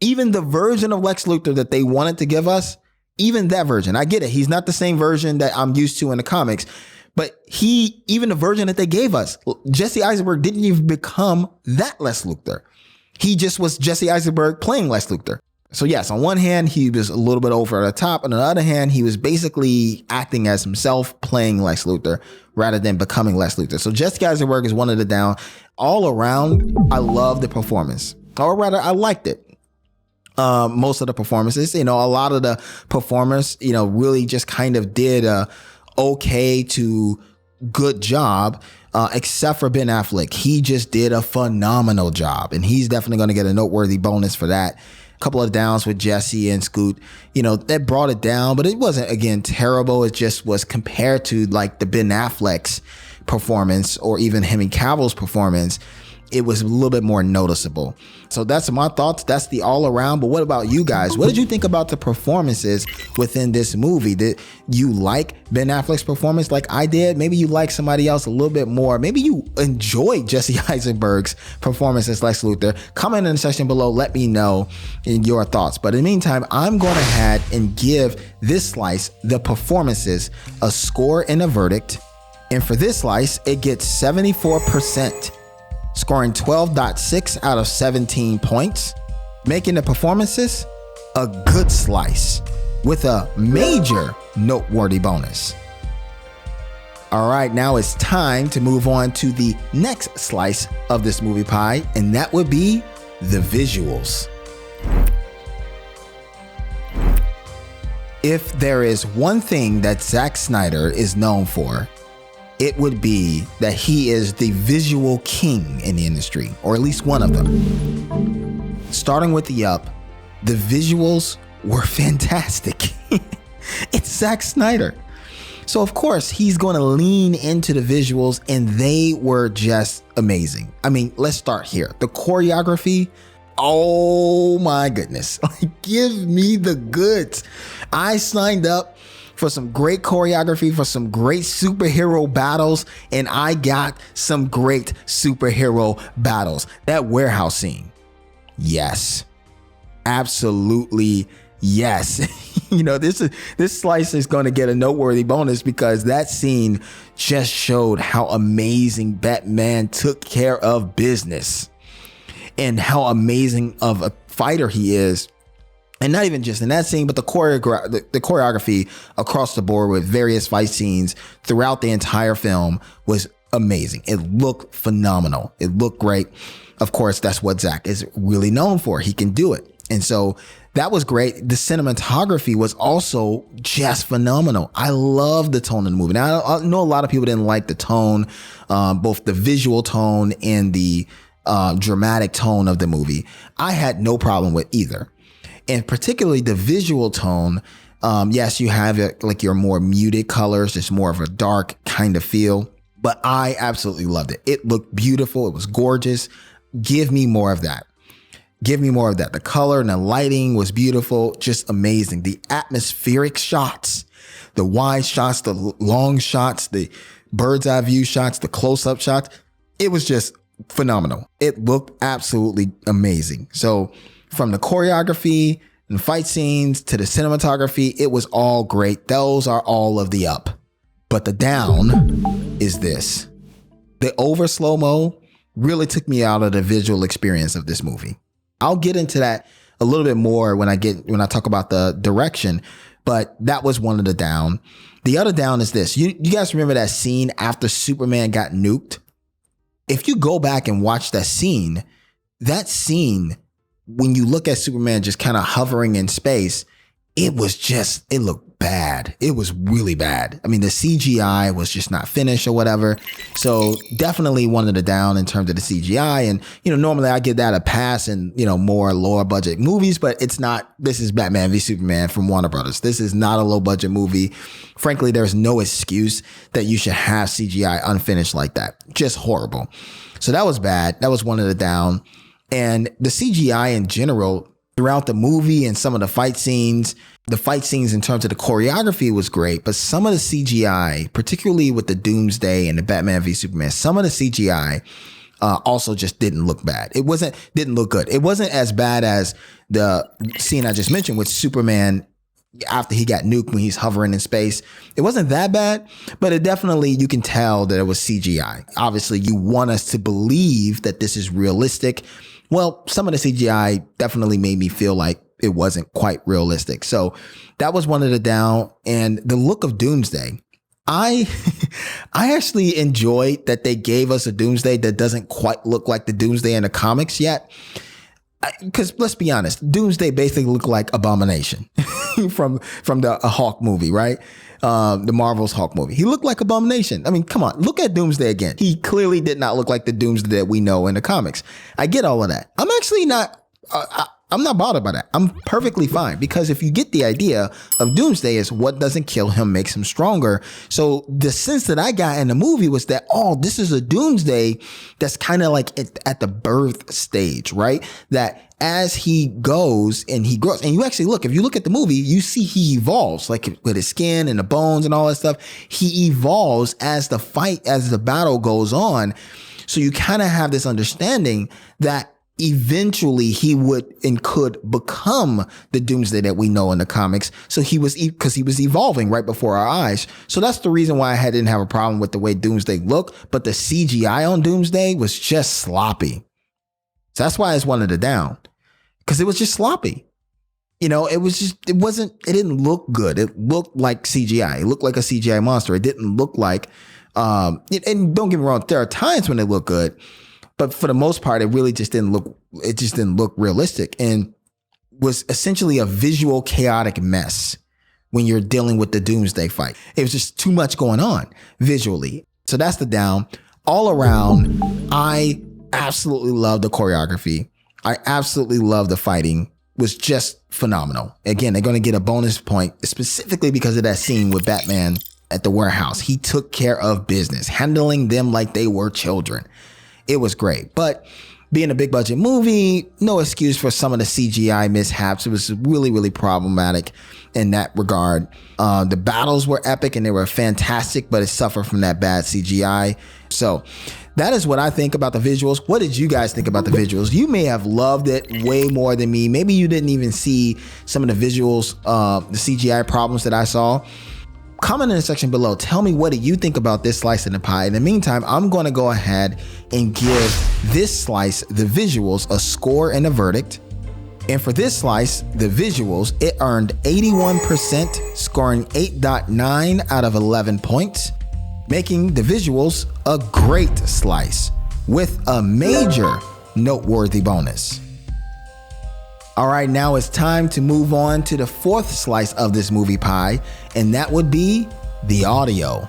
A: Even the version of Lex Luthor that they wanted to give us, even that version, I get it. He's not the same version that I'm used to in the comics, but even the version that they gave us, Jesse Eisenberg didn't even become that Lex Luthor. He just was Jesse Eisenberg playing Lex Luthor. So yes, on one hand, he was a little bit over the top. On the other hand, he was basically acting as himself, playing Lex Luthor rather than becoming Lex Luthor. So Jesse Eisenberg is one of the down. All around, I love the performance, or rather, I liked it. Most of the performances, a lot of the performers, really just kind of did a okay to good job, except for Ben Affleck. He just did a phenomenal job, and he's definitely going to get a noteworthy bonus for that. Couple of downs with Jesse and Scoot, that brought it down, but it wasn't, again, terrible. It just was compared to like the Ben Affleck's performance or even Henry Cavill's performance. It was a little bit more noticeable. So that's my thoughts. That's the all around. But what about you guys? What did you think about the performances within this movie? Did you like Ben Affleck's performance like I did? Maybe you like somebody else a little bit more. Maybe you enjoyed Jesse Eisenberg's performance as Lex Luthor. Comment in the section below. Let me know your thoughts. But in the meantime, I'm going to head and give this slice, the performances, a score and a verdict. And for this slice, it gets 74%. Scoring 12.6 out of 17 points, making the performances a good slice with a major noteworthy bonus. All right, now it's time to move on to the next slice of this movie pie, and that would be the visuals. If there is one thing that Zack Snyder is known for, it would be that he is the visual king in the industry, or at least one of them. Starting with the Up, the visuals were fantastic. It's Zack Snyder. So of course he's going to lean into the visuals, and they were just amazing. I mean, let's start here. The choreography, oh my goodness. Like, give me the goods. I signed up for some great choreography, for some great superhero battles, and I got some great superhero battles. That warehouse scene. Yes. Absolutely yes. You know, this slice is going to get a noteworthy bonus because that scene just showed how amazing Batman took care of business and how amazing of a fighter he is. And not even just in that scene, but the choreography across the board with various fight scenes throughout the entire film was amazing. It looked phenomenal. It looked great. Of course, that's what Zack is really known for. He can do it. And so that was great. The cinematography was also just phenomenal. I love the tone of the movie. Now, I know a lot of people didn't like the tone, both the visual tone and the dramatic tone of the movie. I had no problem with either. And particularly the visual tone. Yes, you have it like your more muted colors, just more of a dark kind of feel. But I absolutely loved it. It looked beautiful. It was gorgeous. Give me more of that. Give me more of that. The color and the lighting was beautiful, just amazing. The atmospheric shots, the wide shots, the long shots, the bird's eye view shots, the close-up shots. It was just phenomenal. It looked absolutely amazing. So from the choreography and fight scenes to the cinematography, it was all great. Those are all of the up. But the down is this. The over slow-mo really took me out of the visual experience of this movie. I'll get into that a little bit more when I talk about the direction, but that was one of the down. The other down is this. You guys remember that scene after Superman got nuked? If you go back and watch that scene, when you look at Superman just kind of hovering in space, it looked bad. It was really bad. I mean, the CGI was just not finished or whatever. So definitely one of the down in terms of the CGI. And, you know, normally I give that a pass in, you know, more lower budget movies, but it's not. This is Batman v Superman from Warner Brothers. This is not a low budget movie. Frankly, there's no excuse that you should have CGI unfinished like that. Just horrible. So that was bad. That was one of the down. And the CGI in general throughout the movie and some of the fight scenes in terms of the choreography was great, but some of the CGI, particularly with the Doomsday and the Batman v Superman, some of the CGI also just didn't look bad. Didn't look good. It wasn't as bad as the scene I just mentioned with Superman after he got nuked when he's hovering in space. It wasn't that bad, but it definitely, you can tell that it was CGI. Obviously, you want us to believe that this is realistic. Well, some of the CGI definitely made me feel like it wasn't quite realistic. So that was one of the down. And the look of Doomsday, I actually enjoyed that they gave us a Doomsday that doesn't quite look like the Doomsday in the comics yet. Because let's be honest, Doomsday basically looked like Abomination from the Hawk movie, right? The Marvel's Hawk movie. He looked like Abomination. I mean, come on, look at Doomsday again. He clearly did not look like the Doomsday that we know in the comics. I get all of that. I'm actually not. I'm not bothered by that. I'm perfectly fine, because if you get the idea of Doomsday is what doesn't kill him makes him stronger. So the sense that I got in the movie was that, oh, this is a Doomsday that's kind of like at the birth stage, right? That as he goes and he grows, and you actually look, if you look at the movie, you see he evolves, like with his skin and the bones and all that stuff. He evolves as the battle goes on. So you kind of have this understanding that eventually he would and could become the Doomsday that we know in the comics. So because he was evolving right before our eyes. So that's the reason why I didn't have a problem with the way Doomsday looked, but the CGI on Doomsday was just sloppy. So that's why it's one of the down, because it was just sloppy. You know, it didn't look good. It looked like CGI. It looked like a CGI monster. It didn't look like, and don't get me wrong, there are times when it looked good, but for the most part, it really just didn't look realistic, and was essentially a visual chaotic mess when you're dealing with the doomsday fight. It was just too much going on visually. So that's the down. All around, I absolutely love the choreography. I absolutely love the fighting. It was just phenomenal. Again, they're going to get a bonus point specifically because of that scene with Batman at the warehouse. He took care of business, handling them like they were children. It was great. But being a big budget movie, no excuse for some of the CGI mishaps. It was really, really problematic in that regard. The battles were epic and they were fantastic, but it suffered from that bad CGI. So that is what I think about the visuals. What did you guys think about the visuals? You may have loved it way more than me. Maybe you didn't even see some of the visuals, the CGI problems that I saw. Comment in the section below. Tell me, what do you think about this slice of the pie? In the meantime, I'm going to go ahead and give this slice, the visuals, a score and a verdict. And for this slice, the visuals, it earned 81%, scoring 8.9 out of 11 points, making the visuals a great slice with a major noteworthy bonus. All right, now it's time to move on to the fourth slice of this movie pie, and that would be the audio.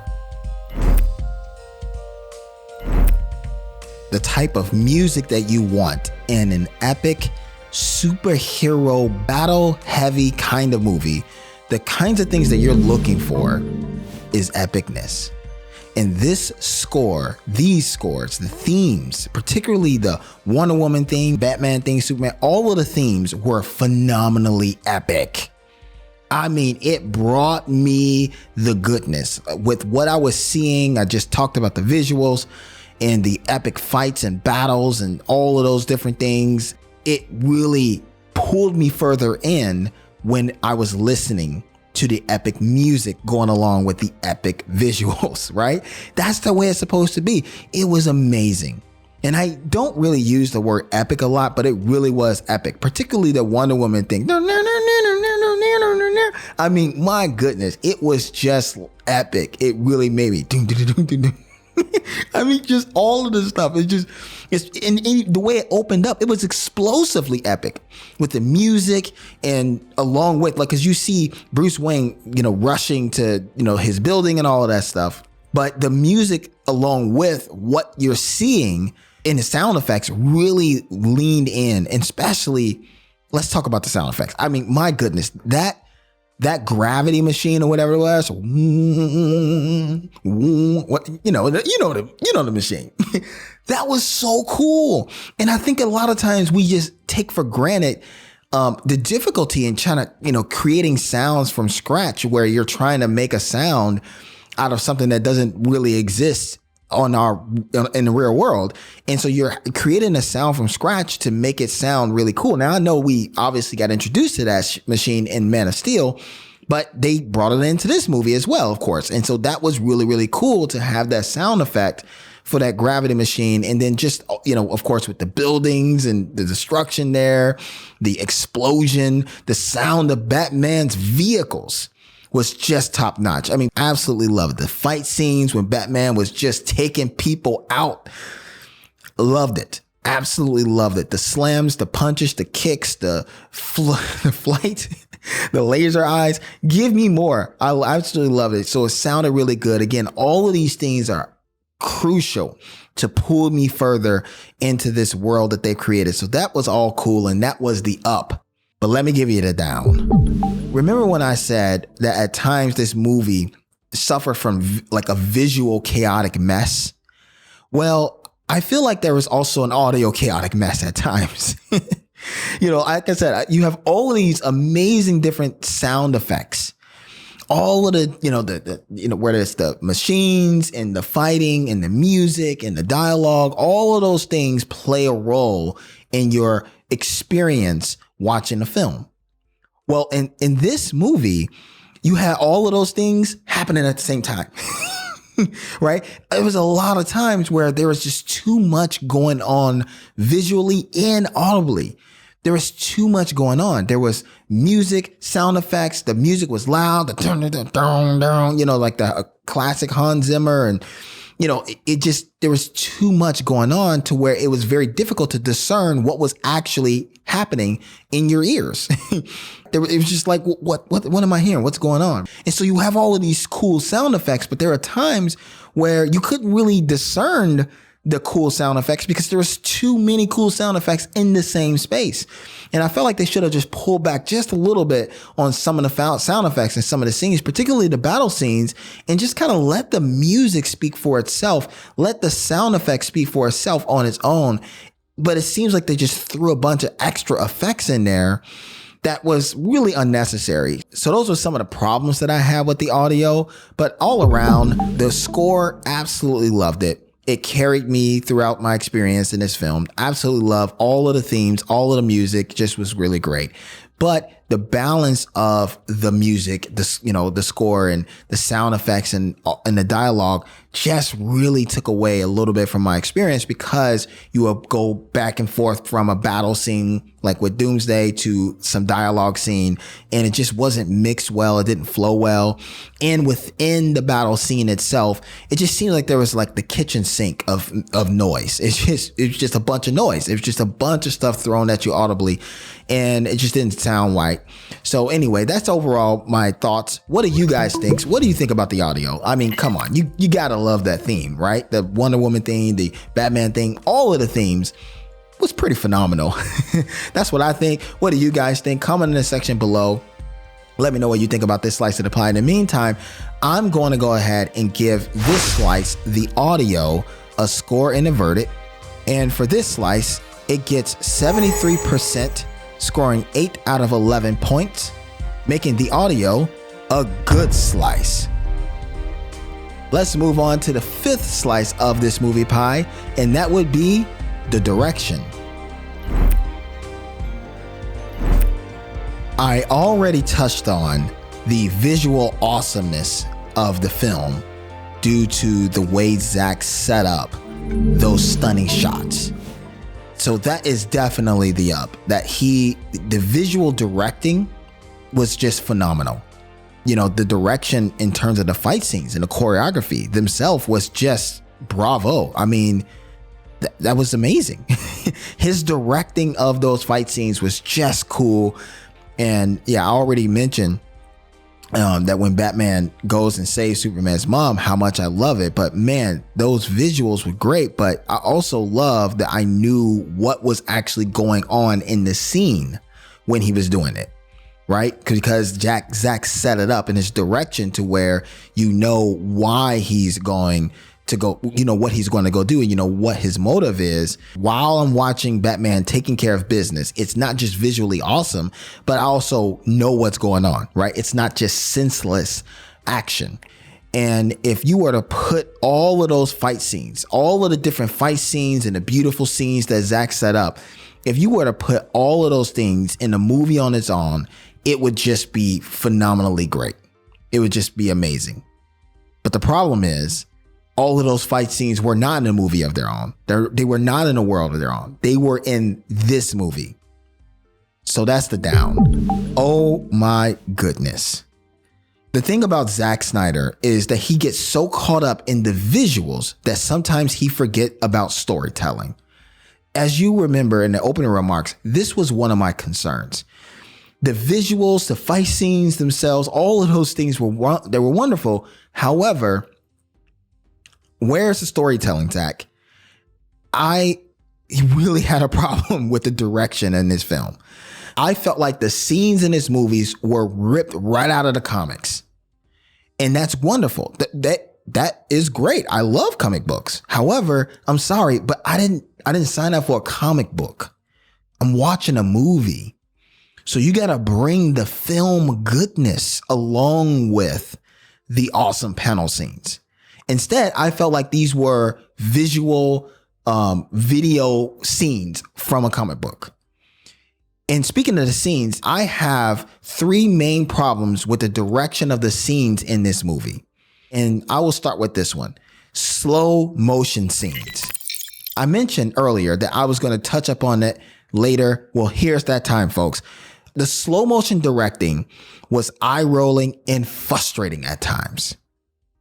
A: The type of music that you want in an epic superhero battle heavy kind of movie. The kinds of things that you're looking for is epicness. And this score, these scores, the themes, particularly the Wonder Woman theme, Batman theme, Superman, all of the themes were phenomenally epic. I mean, it brought me the goodness. With what I was seeing, I just talked about the visuals and the epic fights and battles and all of those different things. It really pulled me further in when I was listening to the epic music going along with the epic visuals, right? That's the way it's supposed to be. It was amazing. And I don't really use the word epic a lot, but it really was epic, particularly the Wonder Woman thing. I mean, my goodness, it was just epic. It really made me I mean, just all of this stuff. It's the way it opened up, it was explosively epic with the music and along with, like, cause you see Bruce Wayne, rushing to, his building and all of that stuff. But the music along with what you're seeing in the sound effects really leaned in, and especially, let's talk about the sound effects. I mean, my goodness, that gravity machine or whatever it was, what the machine. That was so cool. And I think a lot of times we just take for granted the difficulty in trying to, creating sounds from scratch, where you're trying to make a sound out of something that doesn't really exist in the real world. And so you're creating a sound from scratch to make it sound really cool. Now, I know we obviously got introduced to that machine in Man of Steel, but they brought it into this movie as well, of course. And so that was really, really cool to have that sound effect for that gravity machine. And then just, of course, with the buildings and the destruction there, the explosion, the sound of Batman's vehicles was just top notch. I mean, absolutely loved it. The fight scenes when Batman was just taking people out. Loved it. Absolutely loved it. The slams, the punches, the kicks, the flight, the laser eyes. Give me more. I absolutely loved it. So it sounded really good. Again, all of these things are crucial to pull me further into this world that they created. So that was all cool. And that was the up. But let me give you the down. Remember when I said that at times this movie suffered from like a visual chaotic mess? Well, I feel like there was also an audio chaotic mess at times. Like I said, you have all of these amazing different sound effects. All of the, whether it's the machines and the fighting and the music and the dialogue, all of those things play a role in your experience watching the film. Well, in this movie, you had all of those things happening at the same time, right? It was a lot of times where there was just too much going on visually and audibly. There was too much going on. There was music, sound effects. The music was loud, like the classic Hans Zimmer and, it just, there was too much going on to where it was very difficult to discern what was actually happening in your ears. It was just like, what am I hearing? What's going on? And so you have all of these cool sound effects, but there are times where you couldn't really discern the cool sound effects because there was too many cool sound effects in the same space. And I felt like they should have just pulled back just a little bit on some of the sound effects and some of the scenes, particularly the battle scenes, and just kind of let the music speak for itself. Let the sound effects speak for itself on its own. But it seems like they just threw a bunch of extra effects in there that was really unnecessary. So those were some of the problems that I had with the audio. But all around, the score, absolutely loved it. It carried me throughout my experience in this film. Absolutely love all of the themes, all of the music, just was really great. But the balance of the music, the score and the sound effects and the dialogue just really took away a little bit from my experience because you would go back and forth from a battle scene like with Doomsday to some dialogue scene, and it just wasn't mixed well. It didn't flow well. And within the battle scene itself, it just seemed like there was like the kitchen sink of noise. It was just a bunch of noise. It was just a bunch of stuff thrown at you audibly, and it just didn't sound right. So anyway, that's overall my thoughts. What do you guys think? What do you think about the audio? I mean, come on, you gotta love that theme, right? The Wonder Woman theme, the Batman theme, all of the themes was pretty phenomenal. That's what I think. What do you guys think? Comment in the section below. Let me know what you think about this slice of the pie. In the meantime, I'm going to go ahead and give this slice, the audio, a score and a verdict. And for this slice, it gets 73%, scoring 8 out of 11 points, making the audio a good slice. Let's move on to the 5th slice of this movie pie, and that would be the direction. I already touched on the visual awesomeness of the film due to the way Zack set up those stunning shots. So that is definitely the up. The visual directing was just phenomenal. The direction in terms of the fight scenes and the choreography themselves was just bravo. I mean, that was amazing. His directing of those fight scenes was just cool. And yeah, I already mentioned that when Batman goes and saves Superman's mom, how much I love it. But man, those visuals were great. But I also love that I knew what was actually going on in the scene when he was doing it, right? Because Zack set it up in his direction to where you know why he's going to go, what he's going to go do, and what his motive is. While I'm watching Batman taking care of business, it's not just visually awesome, but I also know what's going on, right? It's not just senseless action. And if you were to put all of those fight scenes, all of the different fight scenes and the beautiful scenes that Zack set up, if you were to put all of those things in a movie on its own, it would just be phenomenally great. It would just be amazing. But the problem is, all of those fight scenes were not in a movie of their own. They were not in a world of their own. They were in this movie. So that's the down. Oh my goodness. The thing about Zack Snyder is that he gets so caught up in the visuals that sometimes he forget about storytelling. As you remember in the opening remarks, this was one of my concerns. The visuals, the fight scenes themselves, all of those things were wonderful. However, where's the storytelling, Zack? I really had a problem with the direction in this film. I felt like the scenes in this movies were ripped right out of the comics. And that's wonderful. That is great. I love comic books. However, I'm sorry, but I didn't sign up for a comic book. I'm watching a movie. So you got to bring the film goodness along with the awesome panel scenes. Instead, I felt like these were visual video scenes from a comic book. And speaking of the scenes, I have 3 main problems with the direction of the scenes in this movie. And I will start with this one. Slow motion scenes. I mentioned earlier that I was going to touch up on it later. Well, here's that time, folks. The slow motion directing was eye rolling and frustrating at times.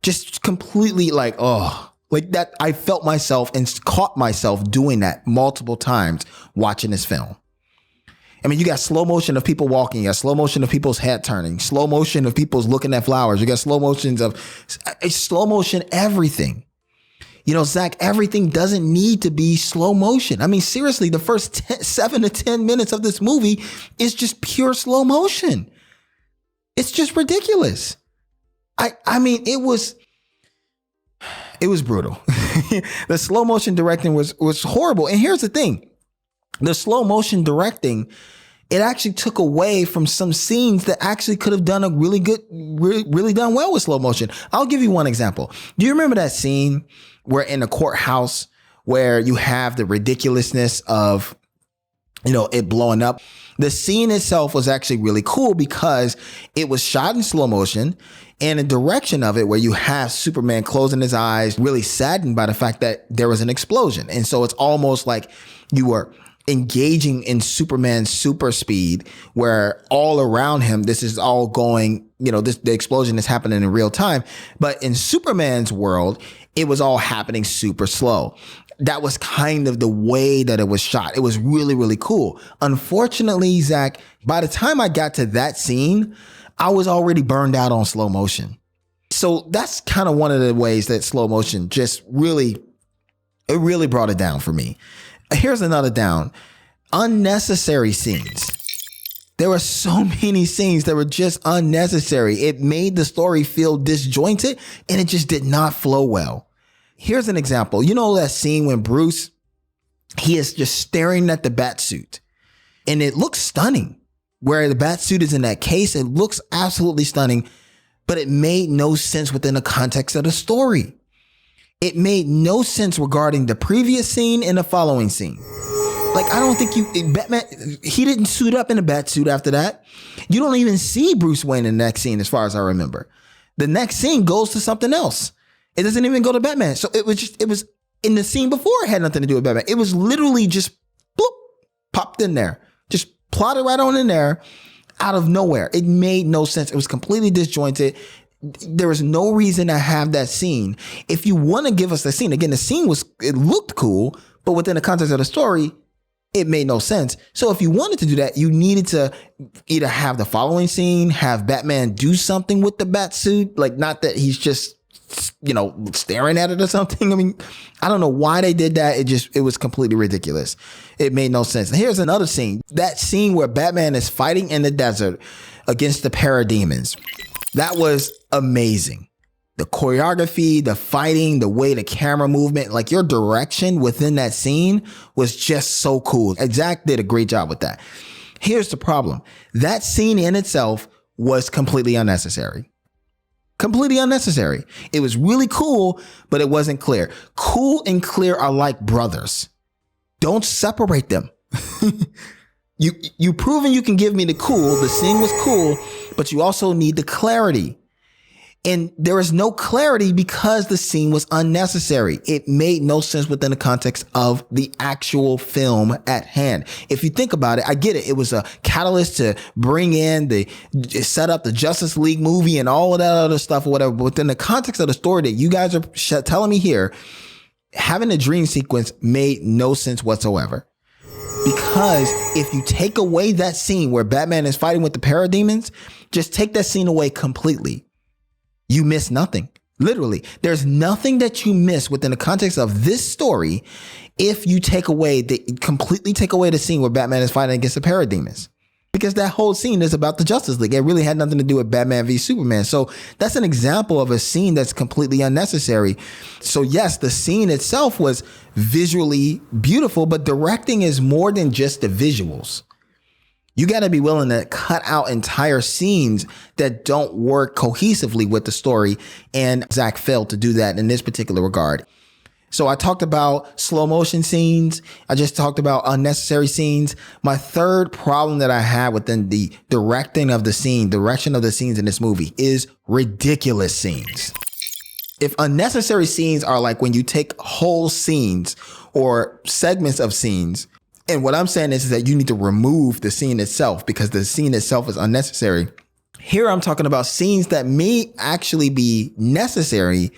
A: Just completely like, oh, Like that, I felt myself and caught myself doing that multiple times watching this film. I mean, you got slow motion of people walking, you got slow motion of people's head turning, slow motion of people's looking at flowers, you got slow motions of slow motion everything. You know, Zach, everything doesn't need to be slow motion. I mean, seriously, the first 7 to 10 minutes of this movie is just pure slow motion. It's just ridiculous. I mean, it was brutal. The slow motion directing was horrible. And here's the thing. The slow motion directing, it actually took away from some scenes that actually could have done a really done well with slow motion. I'll give you one example. Do you remember that scene where in the courthouse where you have the ridiculousness of, you know, it blowing up? The scene itself was actually really cool because it was shot in slow motion, and the direction of it where you have Superman closing his eyes, really saddened by the fact that there was an explosion. And so it's almost like you were engaging in Superman's super speed, where all around him, this is all going, you know, the explosion is happening in real time. But in Superman's world, it was all happening super slow. That was kind of the way that it was shot. It was really, really cool. Unfortunately, Zach, by the time I got to that scene, I was already burned out on slow motion. So that's kind of one of the ways that slow motion just really brought it down for me. Here's another down. Unnecessary scenes. There were so many scenes that were just unnecessary. It made the story feel disjointed and it just did not flow well. Here's an example. You know that scene when Bruce, he is just staring at the bat suit and it looks stunning. Where the bat suit is in that case, it looks absolutely stunning, but it made no sense within the context of the story. It made no sense regarding the previous scene and the following scene. Like, I don't think Batman, he didn't suit up in a bat suit after that. You don't even see Bruce Wayne in the next scene, as far as I remember. The next scene goes to something else. It doesn't even go to Batman. So it was in the scene before, it had nothing to do with Batman. It was literally just bloop, popped in there. Just plotted right on in there out of nowhere. It made no sense. It was completely disjointed. There was no reason to have that scene. If you want to give us the scene, again, the scene it looked cool, but within the context of the story, it made no sense. So if you wanted to do that, you needed to either have the following scene, have Batman do something with the bat suit, like not that he's just, you know, staring at it or something. I mean, I don't know why they did that. It was completely ridiculous. It made no sense. And here's another scene. That scene where Batman is fighting in the desert against the parademons. That was amazing. The choreography, the fighting, the way the camera movement, like your direction within that scene was just so cool. Zach did a great job with that. Here's the problem. That scene in itself was completely unnecessary. Completely unnecessary. It was really cool, but it wasn't clear. Cool and clear are like brothers. Don't separate them. You proven you can give me the cool. The scene was cool, but you also need the clarity. And there is no clarity because the scene was unnecessary. It made no sense within the context of the actual film at hand. If you think about it, I get it. It was a catalyst to bring in set up the Justice League movie and all of that other stuff or whatever. But within the context of the story that you guys are telling me here, having a dream sequence made no sense whatsoever. Because if you take away that scene where Batman is fighting with the parademons, just take that scene away completely. You miss nothing. Literally, there's nothing that you miss within the context of this story if you completely take away the scene where Batman is fighting against the parademons. Because that whole scene is about the Justice League. It really had nothing to do with Batman v Superman. So that's an example of a scene that's completely unnecessary. So yes, the scene itself was visually beautiful, but directing is more than just the visuals. You got to be willing to cut out entire scenes that don't work cohesively with the story. And Zach failed to do that in this particular regard. So I talked about slow motion scenes. I just talked about unnecessary scenes. My third problem that I had within the direction of the scenes in this movie is ridiculous scenes. If unnecessary scenes are like when you take whole scenes or segments of scenes, and what I'm saying is that you need to remove the scene itself because the scene itself is unnecessary. Here I'm talking about scenes that may actually be necessary,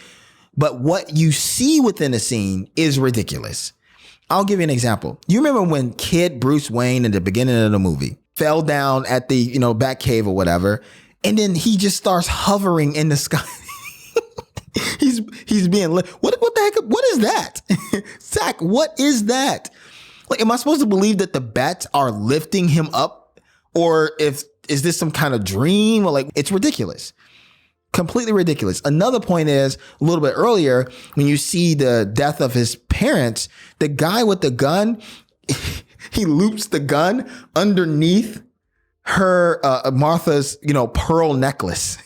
A: but what you see within the scene is ridiculous. I'll give you an example. You remember when Kid Bruce Wayne in the beginning of the movie fell down at the, Bat cave or whatever, and then he just starts hovering in the sky. he's being lit. What the heck? What is that? Zach, what is that? Like, am I supposed to believe that the bats are lifting him up? Or is this some kind of dream? Or it's ridiculous. Completely ridiculous. Another point is a little bit earlier when you see the death of his parents, the guy with the gun, he loops the gun underneath her, Martha's, pearl necklace.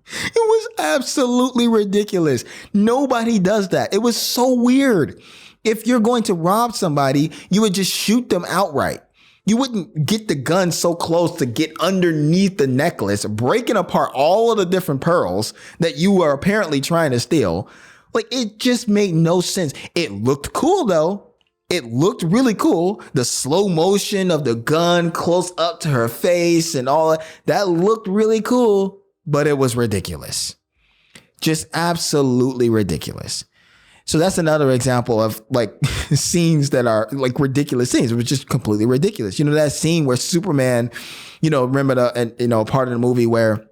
A: It was absolutely ridiculous. Nobody does that. It was so weird. If you're going to rob somebody, you would just shoot them outright. You wouldn't get the gun so close to get underneath the necklace, breaking apart all of the different pearls that you were apparently trying to steal. It just made no sense. It looked cool, though. It looked really cool. The slow motion of the gun close up to her face and all that looked really cool, but it was ridiculous. Just absolutely ridiculous. So that's another example of scenes that are ridiculous scenes. It was just completely ridiculous. That scene where Superman, remember part of the movie where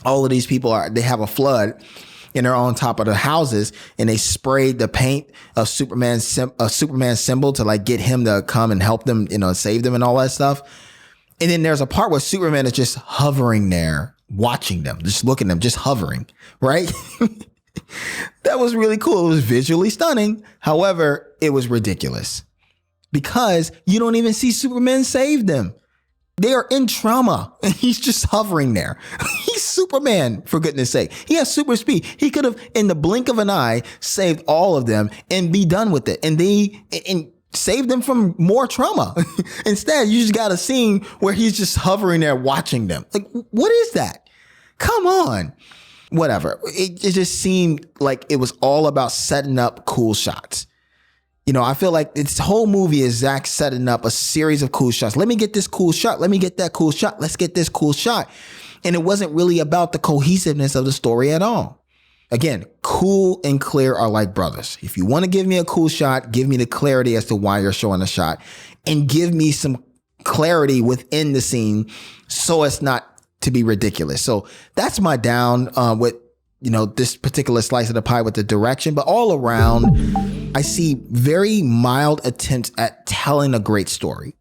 A: all of these people they have a flood and they're on top of the houses and they sprayed the paint of Superman's symbol to get him to come and help them, save them and all that stuff. And then there's a part where Superman is just hovering there, watching them, just looking at them, just hovering, right? That was really cool. It was visually stunning. However, it was ridiculous because you don't even see Superman save them. They are in trauma and he's just hovering there. He's Superman, for goodness sake. He has super speed. He could have, in the blink of an eye, saved all of them and be done with it. And save them from more trauma. Instead, you just got a scene where he's just hovering there watching them. What is that? Come on. Whatever. It just seemed like it was all about setting up cool shots. I feel like this whole movie is Zach setting up a series of cool shots. Let me get this cool shot. Let me get that cool shot. Let's get this cool shot. And it wasn't really about the cohesiveness of the story at all. Again, cool and clear are like brothers. If you want to give me a cool shot, give me the clarity as to why you're showing the shot and give me some clarity within the scene so it's not to be ridiculous. So that's my down with, this particular slice of the pie with the direction. But all around, I see very mild attempts at telling a great story.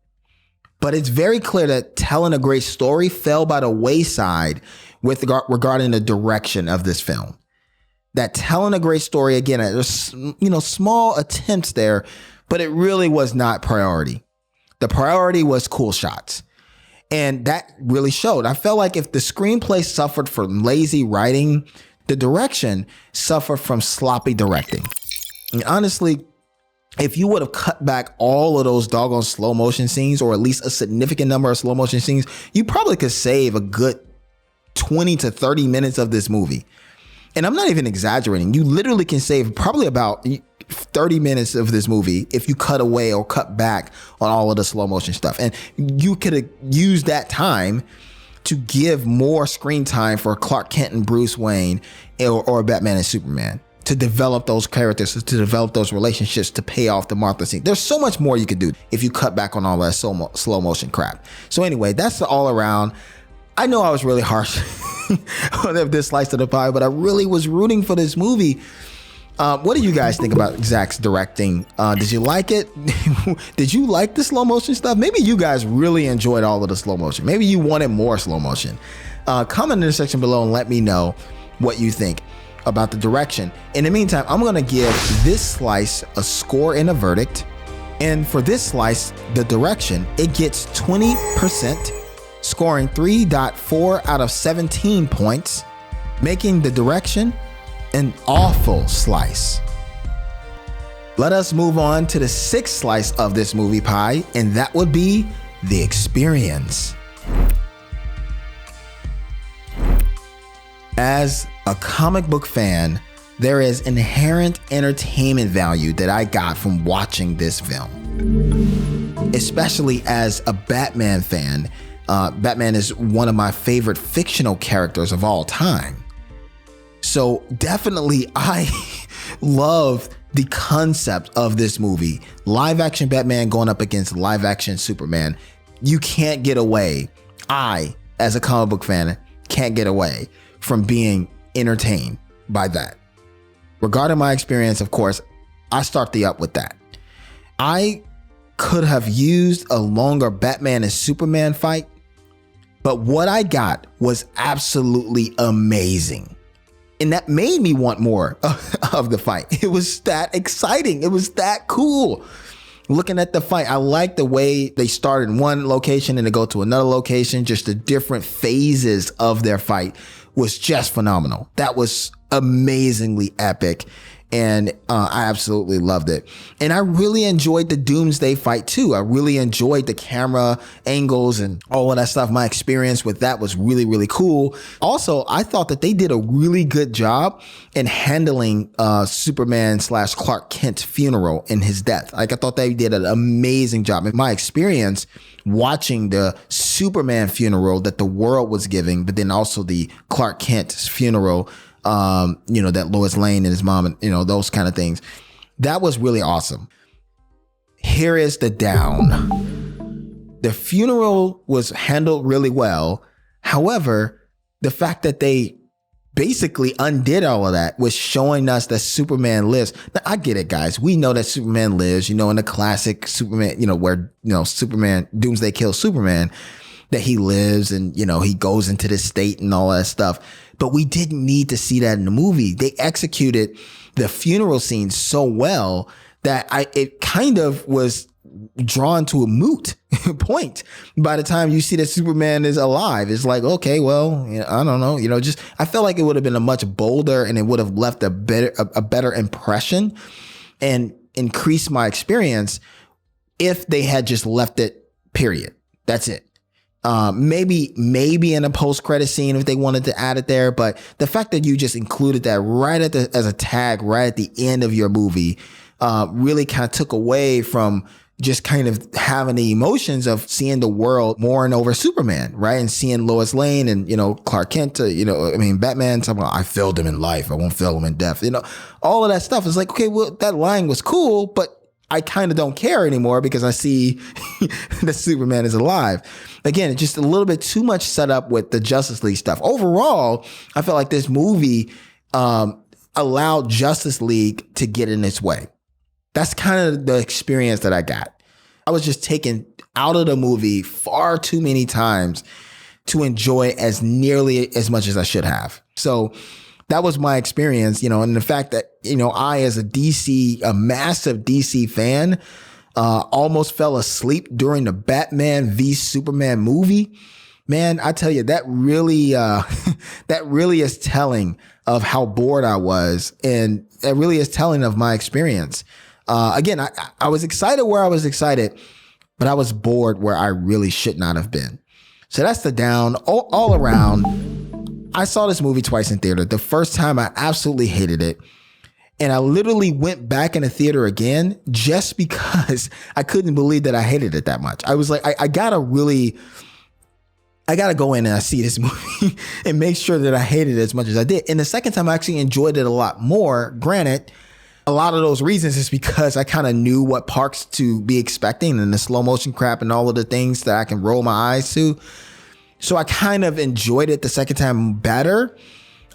A: But it's very clear that telling a great story fell by the wayside regarding the direction of this film. That telling a great story, again, there's, small attempts there, but it really was not priority. The priority was cool shots. And that really showed. I felt like if the screenplay suffered from lazy writing, the direction suffered from sloppy directing. And honestly, if you would have cut back all of those doggone slow motion scenes, or at least a significant number of slow motion scenes, you probably could save a good 20 to 30 minutes of this movie. And I'm not even exaggerating. You literally can save probably about 30 minutes of this movie if you cut away or cut back on all of the slow motion stuff. And you could have used that time to give more screen time for Clark Kent and Bruce Wayne or Batman and Superman to develop those characters, to develop those relationships, to pay off the Martha scene. There's so much more you could do if you cut back on all that slow motion crap. So anyway, that's the all around. I know I was really harsh on this slice of the pie, but I really was rooting for this movie. What do you guys think about Zach's directing? Did you like it? Did you like the slow motion stuff? Maybe you guys really enjoyed all of the slow motion. Maybe you wanted more slow motion. Comment in the section below and let me know what you think about the direction. In the meantime, I'm going to give this slice a score and a verdict. And for this slice, the direction, it gets 20%, scoring 3.4 out of 17 points, making the direction an awful slice. Let us move on to the sixth slice of this movie pie, and that would be the experience. As a comic book fan, there is inherent entertainment value that I got from watching this film. Especially as a Batman fan, Batman is one of my favorite fictional characters of all time. So definitely I love the concept of this movie. Live action Batman going up against live action Superman. You can't get away. I, as a comic book fan, can't get away from being entertained by that. Regarding my experience, of course, I start the up with that. I could have used a longer Batman and Superman fight, but what I got was absolutely amazing. And that made me want more of the fight. It was that exciting. It was that cool. Looking at the fight, I like the way they start in one location and they go to another location. Just the different phases of their fight was just phenomenal. That was amazingly epic. And I absolutely loved it. And I really enjoyed the Doomsday fight too. I really enjoyed the camera angles and all of that stuff. My experience with that was really, really cool. Also, I thought that they did a really good job in handling Superman / Clark Kent's funeral and his death. Like, I thought they did an amazing job. In my experience, watching the Superman funeral that the world was giving, but then also the Clark Kent's funeral, that Lois Lane and his mom and, those kind of things. That was really awesome. Here is the down. The funeral was handled really well. However, the fact that they basically undid all of that was showing us that Superman lives. Now, I get it, guys. We know that Superman lives, in the classic Superman, where, Superman, Doomsday kills Superman, that he lives and, he goes into this state and all that stuff. But we didn't need to see that in the movie. They executed the funeral scene so well that it kind of was drawn to a moot point by the time you see that Superman is alive. It's like, okay, well, I don't know, I felt like it would have been a much bolder and it would have left a better impression and increased my experience if they had just left it, period. That's it. Maybe in a post-credit scene if they wanted to add it there, but the fact that you just included that right as a tag right at the end of your movie really kind of took away from just kind of having the emotions of seeing the world mourn over Superman, right? And seeing Lois Lane and, Clark Kent, Batman talking about, I failed him in life, I won't fail him in death. All of that stuff is like, okay, well, that line was cool, but I kind of don't care anymore because I see that Superman is alive. Again, it's just a little bit too much set up with the Justice League stuff. Overall, I felt like this movie allowed Justice League to get in its way. That's kind of the experience that I got. I was just taken out of the movie far too many times to enjoy as nearly as much as I should have. So that was my experience, and the fact that, I, as a massive DC fan, almost fell asleep during the Batman v Superman movie. Man, I tell you, that really is telling of how bored I was. And it really is telling of my experience. Again, I was excited where I was excited, but I was bored where I really should not have been. So that's the down all around. I saw this movie twice in theater. The first time I absolutely hated it. And I literally went back in the theater again just because I couldn't believe that I hated it that much. I was like, I gotta go in and I see this movie and make sure that I hated it as much as I did. And the second time I actually enjoyed it a lot more. Granted, a lot of those reasons is because I kind of knew what parts to be expecting and the slow motion crap and all of the things that I can roll my eyes to. So I kind of enjoyed it the second time better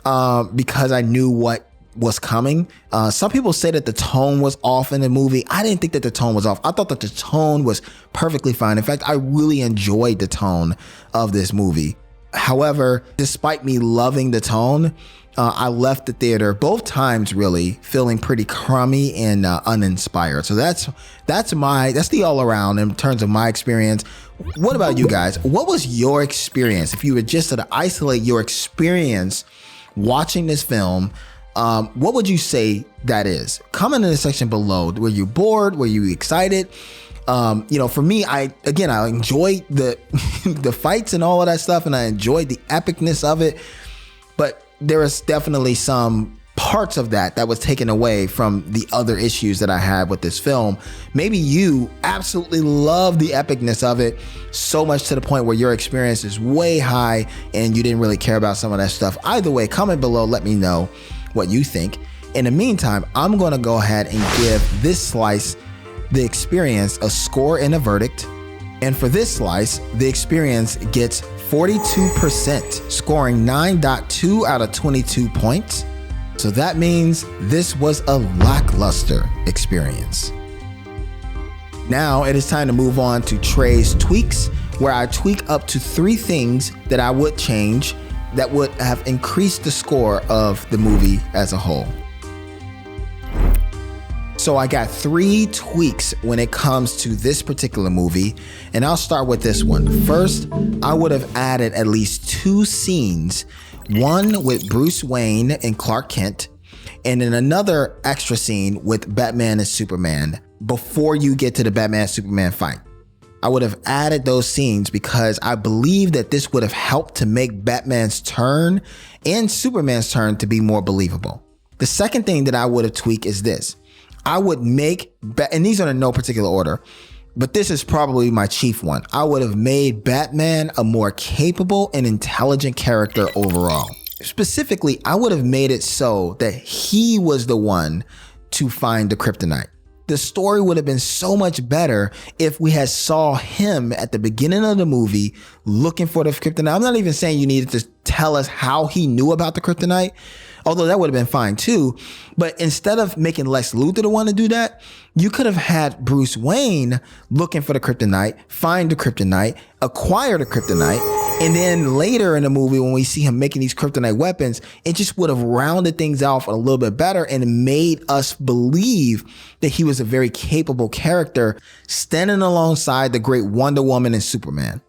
A: because I knew what was coming. Some people say that the tone was off in the movie. I didn't think that the tone was off. I thought that the tone was perfectly fine. In fact, I really enjoyed the tone of this movie. However, despite me loving the tone, I left the theater both times really feeling pretty crummy and uninspired. So that's the all around in terms of my experience. What about you guys? What was your experience? If you were just to isolate your experience watching this film, what would you say that is? Comment in the section below. Were you bored? Were you excited? For me, I enjoyed the the fights and all of that stuff, and I enjoyed the epicness of it. But there is definitely some parts of that was taken away from the other issues that I had with this film. Maybe you absolutely love the epicness of it so much to the point where your experience is way high and you didn't really care about some of that stuff. Either way, comment below, let me know what you think. In the meantime, I'm going to go ahead and give this slice, The Experience, a score and a verdict. And for this slice, The Experience gets 42%, scoring 9.2 out of 22 points. So that means this was a lackluster experience. Now it is time to move on to Trey's tweaks, where I tweak up to 3 things that I would change that would have increased the score of the movie as a whole. So I got 3 tweaks when it comes to this particular movie, and I'll start with this one. First, I would have added at least 2 scenes, one with Bruce Wayne and Clark Kent, and then another extra scene with Batman and Superman before you get to the Batman-Superman fight. I would have added those scenes because I believe that this would have helped to make Batman's turn and Superman's turn to be more believable. The second thing that I would have tweaked is this. I would make, and these are in no particular order, but this is probably my chief one. I would have made Batman a more capable and intelligent character overall. Specifically, I would have made it so that he was the one to find the kryptonite. The story would have been so much better if we had saw him at the beginning of the movie looking for the kryptonite. I'm not even saying you needed to tell us how he knew about the kryptonite, although that would have been fine too. But instead of making Lex Luthor the one to do that, you could have had Bruce Wayne looking for the kryptonite, find the kryptonite, acquire the kryptonite, and then later in the movie when we see him making these kryptonite weapons, it just would have rounded things off a little bit better and made us believe that he was a very capable character standing alongside the great Wonder Woman and Superman.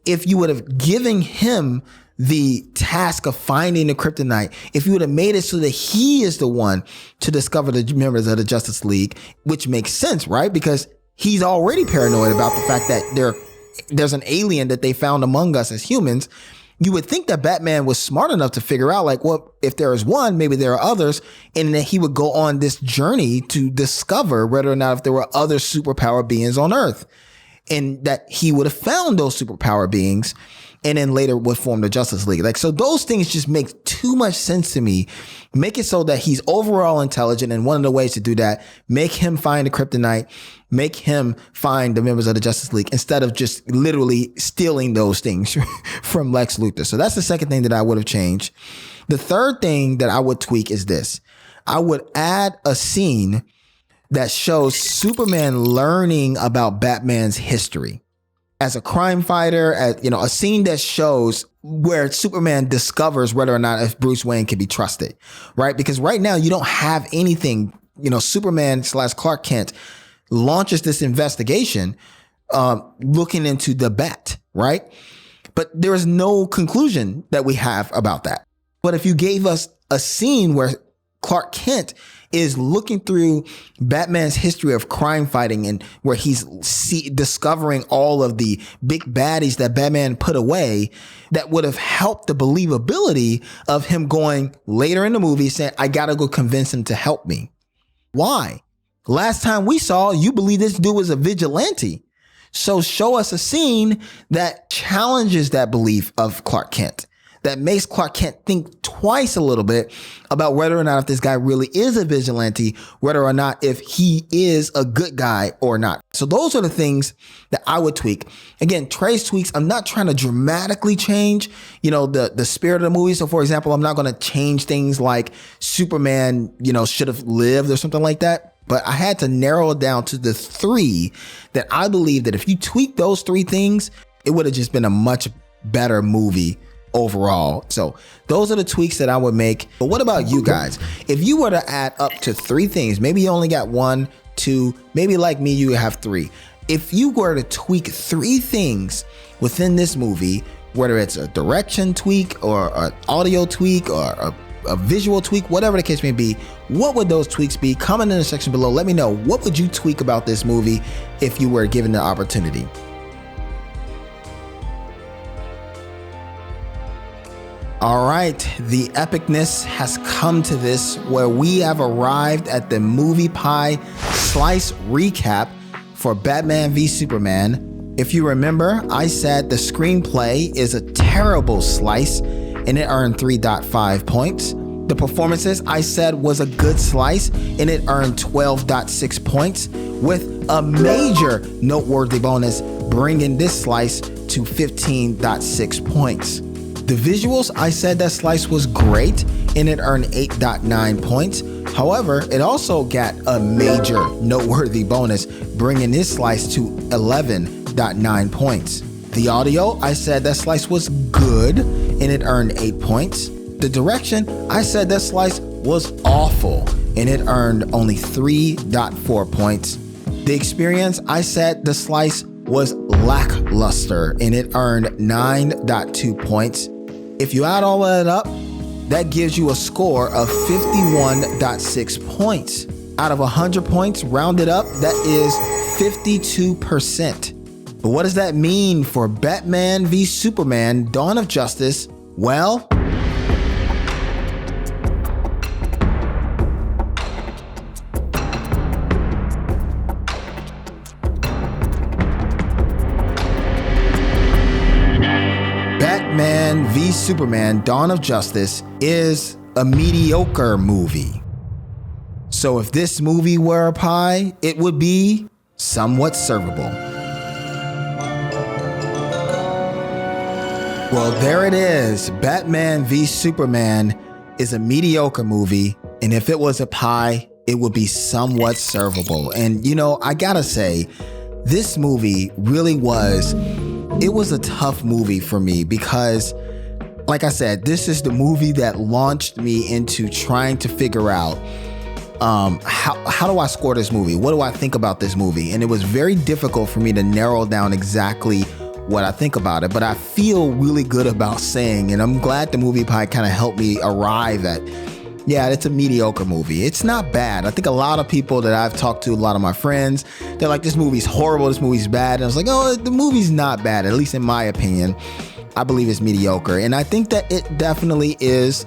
A: If you would have given him the task of finding the kryptonite, if you would have made it so that he is the one to discover the members of the Justice League, which makes sense, right? Because he's already paranoid about the fact that there's an alien that they found among us as humans. You would think that Batman was smart enough to figure out, like, well, if there is one, maybe there are others, and that he would go on this journey to discover whether or not if there were other superpower beings on Earth, and that he would have found those superpower beings and then later would form the Justice League. Like, so those things just make too much sense to me. Make it so that he's overall intelligent. And one of the ways to do that, make him find the kryptonite, make him find the members of the Justice League instead of just literally stealing those things from Lex Luthor. So that's the second thing that I would have changed. The third thing that I would tweak is this. I would add a scene that shows Superman learning about Batman's history as a crime fighter, a scene that shows where Superman discovers whether or not if Bruce Wayne can be trusted, right? Because right now you don't have anything, Superman / Clark Kent launches this investigation looking into the Bat, right? But there is no conclusion that we have about that. But if you gave us a scene where Clark Kent is looking through Batman's history of crime fighting and where he's discovering all of the big baddies that Batman put away, that would have helped the believability of him going later in the movie saying, I gotta go convince him to help me. Why? Last time we saw, you believe this dude was a vigilante. So show us a scene that challenges that belief of Clark Kent, that makes Clark Kent think twice a little bit about whether or not if this guy really is a vigilante, whether or not if he is a good guy or not. So those are the things that I would tweak. Again, Trey's tweaks, I'm not trying to dramatically change, the spirit of the movie. So for example, I'm not going to change things like Superman, should have lived or something like that. But I had to narrow it down to the 3 that I believe that if you tweak those 3 things, it would have just been a much better movie overall. So those are the tweaks that I would make. But what about you guys? If you were to add up to 3 things, maybe you only got 1, 2, maybe like me, you have 3. If you were to tweak 3 things within this movie, whether it's a direction tweak or an audio tweak or a visual tweak, whatever the case may be, what would those tweaks be? Comment in the section below. Let me know, what would you tweak about this movie if you were given the opportunity? All right, the epicness has come to this where we have arrived at the Movie Pie Slice recap for Batman v Superman. If you remember, I said the screenplay is a terrible slice and it earned 3.5 points. The performances I said was a good slice and it earned 12.6 points, with a major noteworthy bonus bringing this slice to 15.6 points. The visuals, I said that slice was great and it earned 8.9 points. However, it also got a major noteworthy bonus, bringing this slice to 11.9 points. The audio, I said that slice was good and it earned 8 points. The direction, I said that slice was awful and it earned only 3.4 points. The experience, I said the slice was lackluster and it earned 9.2 points. If you add all of that up, that gives you a score of 51.6 points. Out of 100 points, rounded up, that is 52%. But what does that mean for Batman v Superman: Dawn of Justice? Well, Batman v Superman: Dawn of Justice is a mediocre movie. So if this movie were a pie, it would be somewhat servable. Well, there it is. Batman v Superman is a mediocre movie, and if it was a pie, it would be somewhat servable. And you know, I gotta say, this movie really was a tough movie for me because, like I said, this is the movie that launched me into trying to figure out how do I score this movie? What do I think about this movie? And it was very difficult for me to narrow down exactly what I think about it, but I feel really good about saying, and I'm glad the Movie Pie kind of helped me arrive at, yeah, it's a mediocre movie. It's not bad. I think a lot of people that I've talked to, a lot of my friends, they're like, this movie's horrible, this movie's bad. And I was like, oh, the movie's not bad, at least in my opinion. I believe it's mediocre. And I think that it definitely is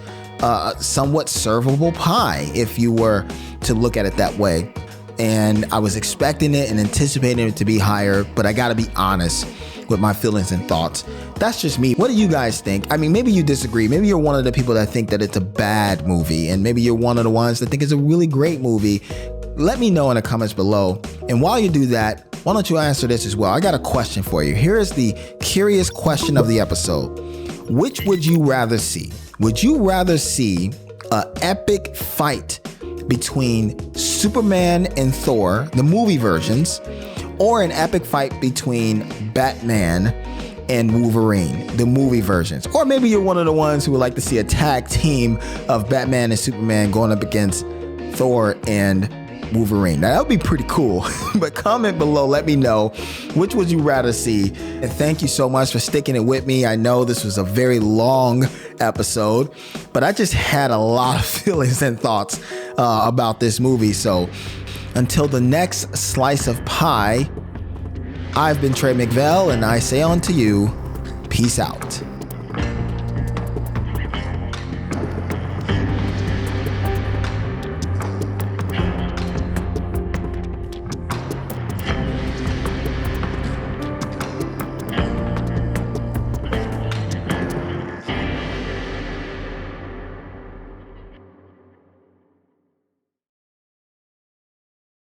A: somewhat servable pie if you were to look at it that way. And I was expecting it and anticipating it to be higher, but I gotta be honest with my feelings and thoughts. That's just me. What do you guys think? I mean, maybe you disagree. Maybe you're one of the people that think that it's a bad movie, and maybe you're one of the ones that think it's a really great movie. Let me know in the comments below. And while you do that, why don't you answer this as well? I got a question for you. Here is the curious question of the episode. Which would you rather see? Would you rather see an epic fight between Superman and Thor, the movie versions, or an epic fight between Batman and Wolverine, the movie versions? Or maybe you're one of the ones who would like to see a tag team of Batman and Superman going up against Thor and Wolverine. Now, that would be pretty cool. But comment below, let me know, which would you rather see? And thank you so much for sticking it with me. I know this was a very long episode, but I just had a lot of feelings and thoughts about this movie. So until the next slice of pie, I've been Trey McVell, and I say unto you, peace out.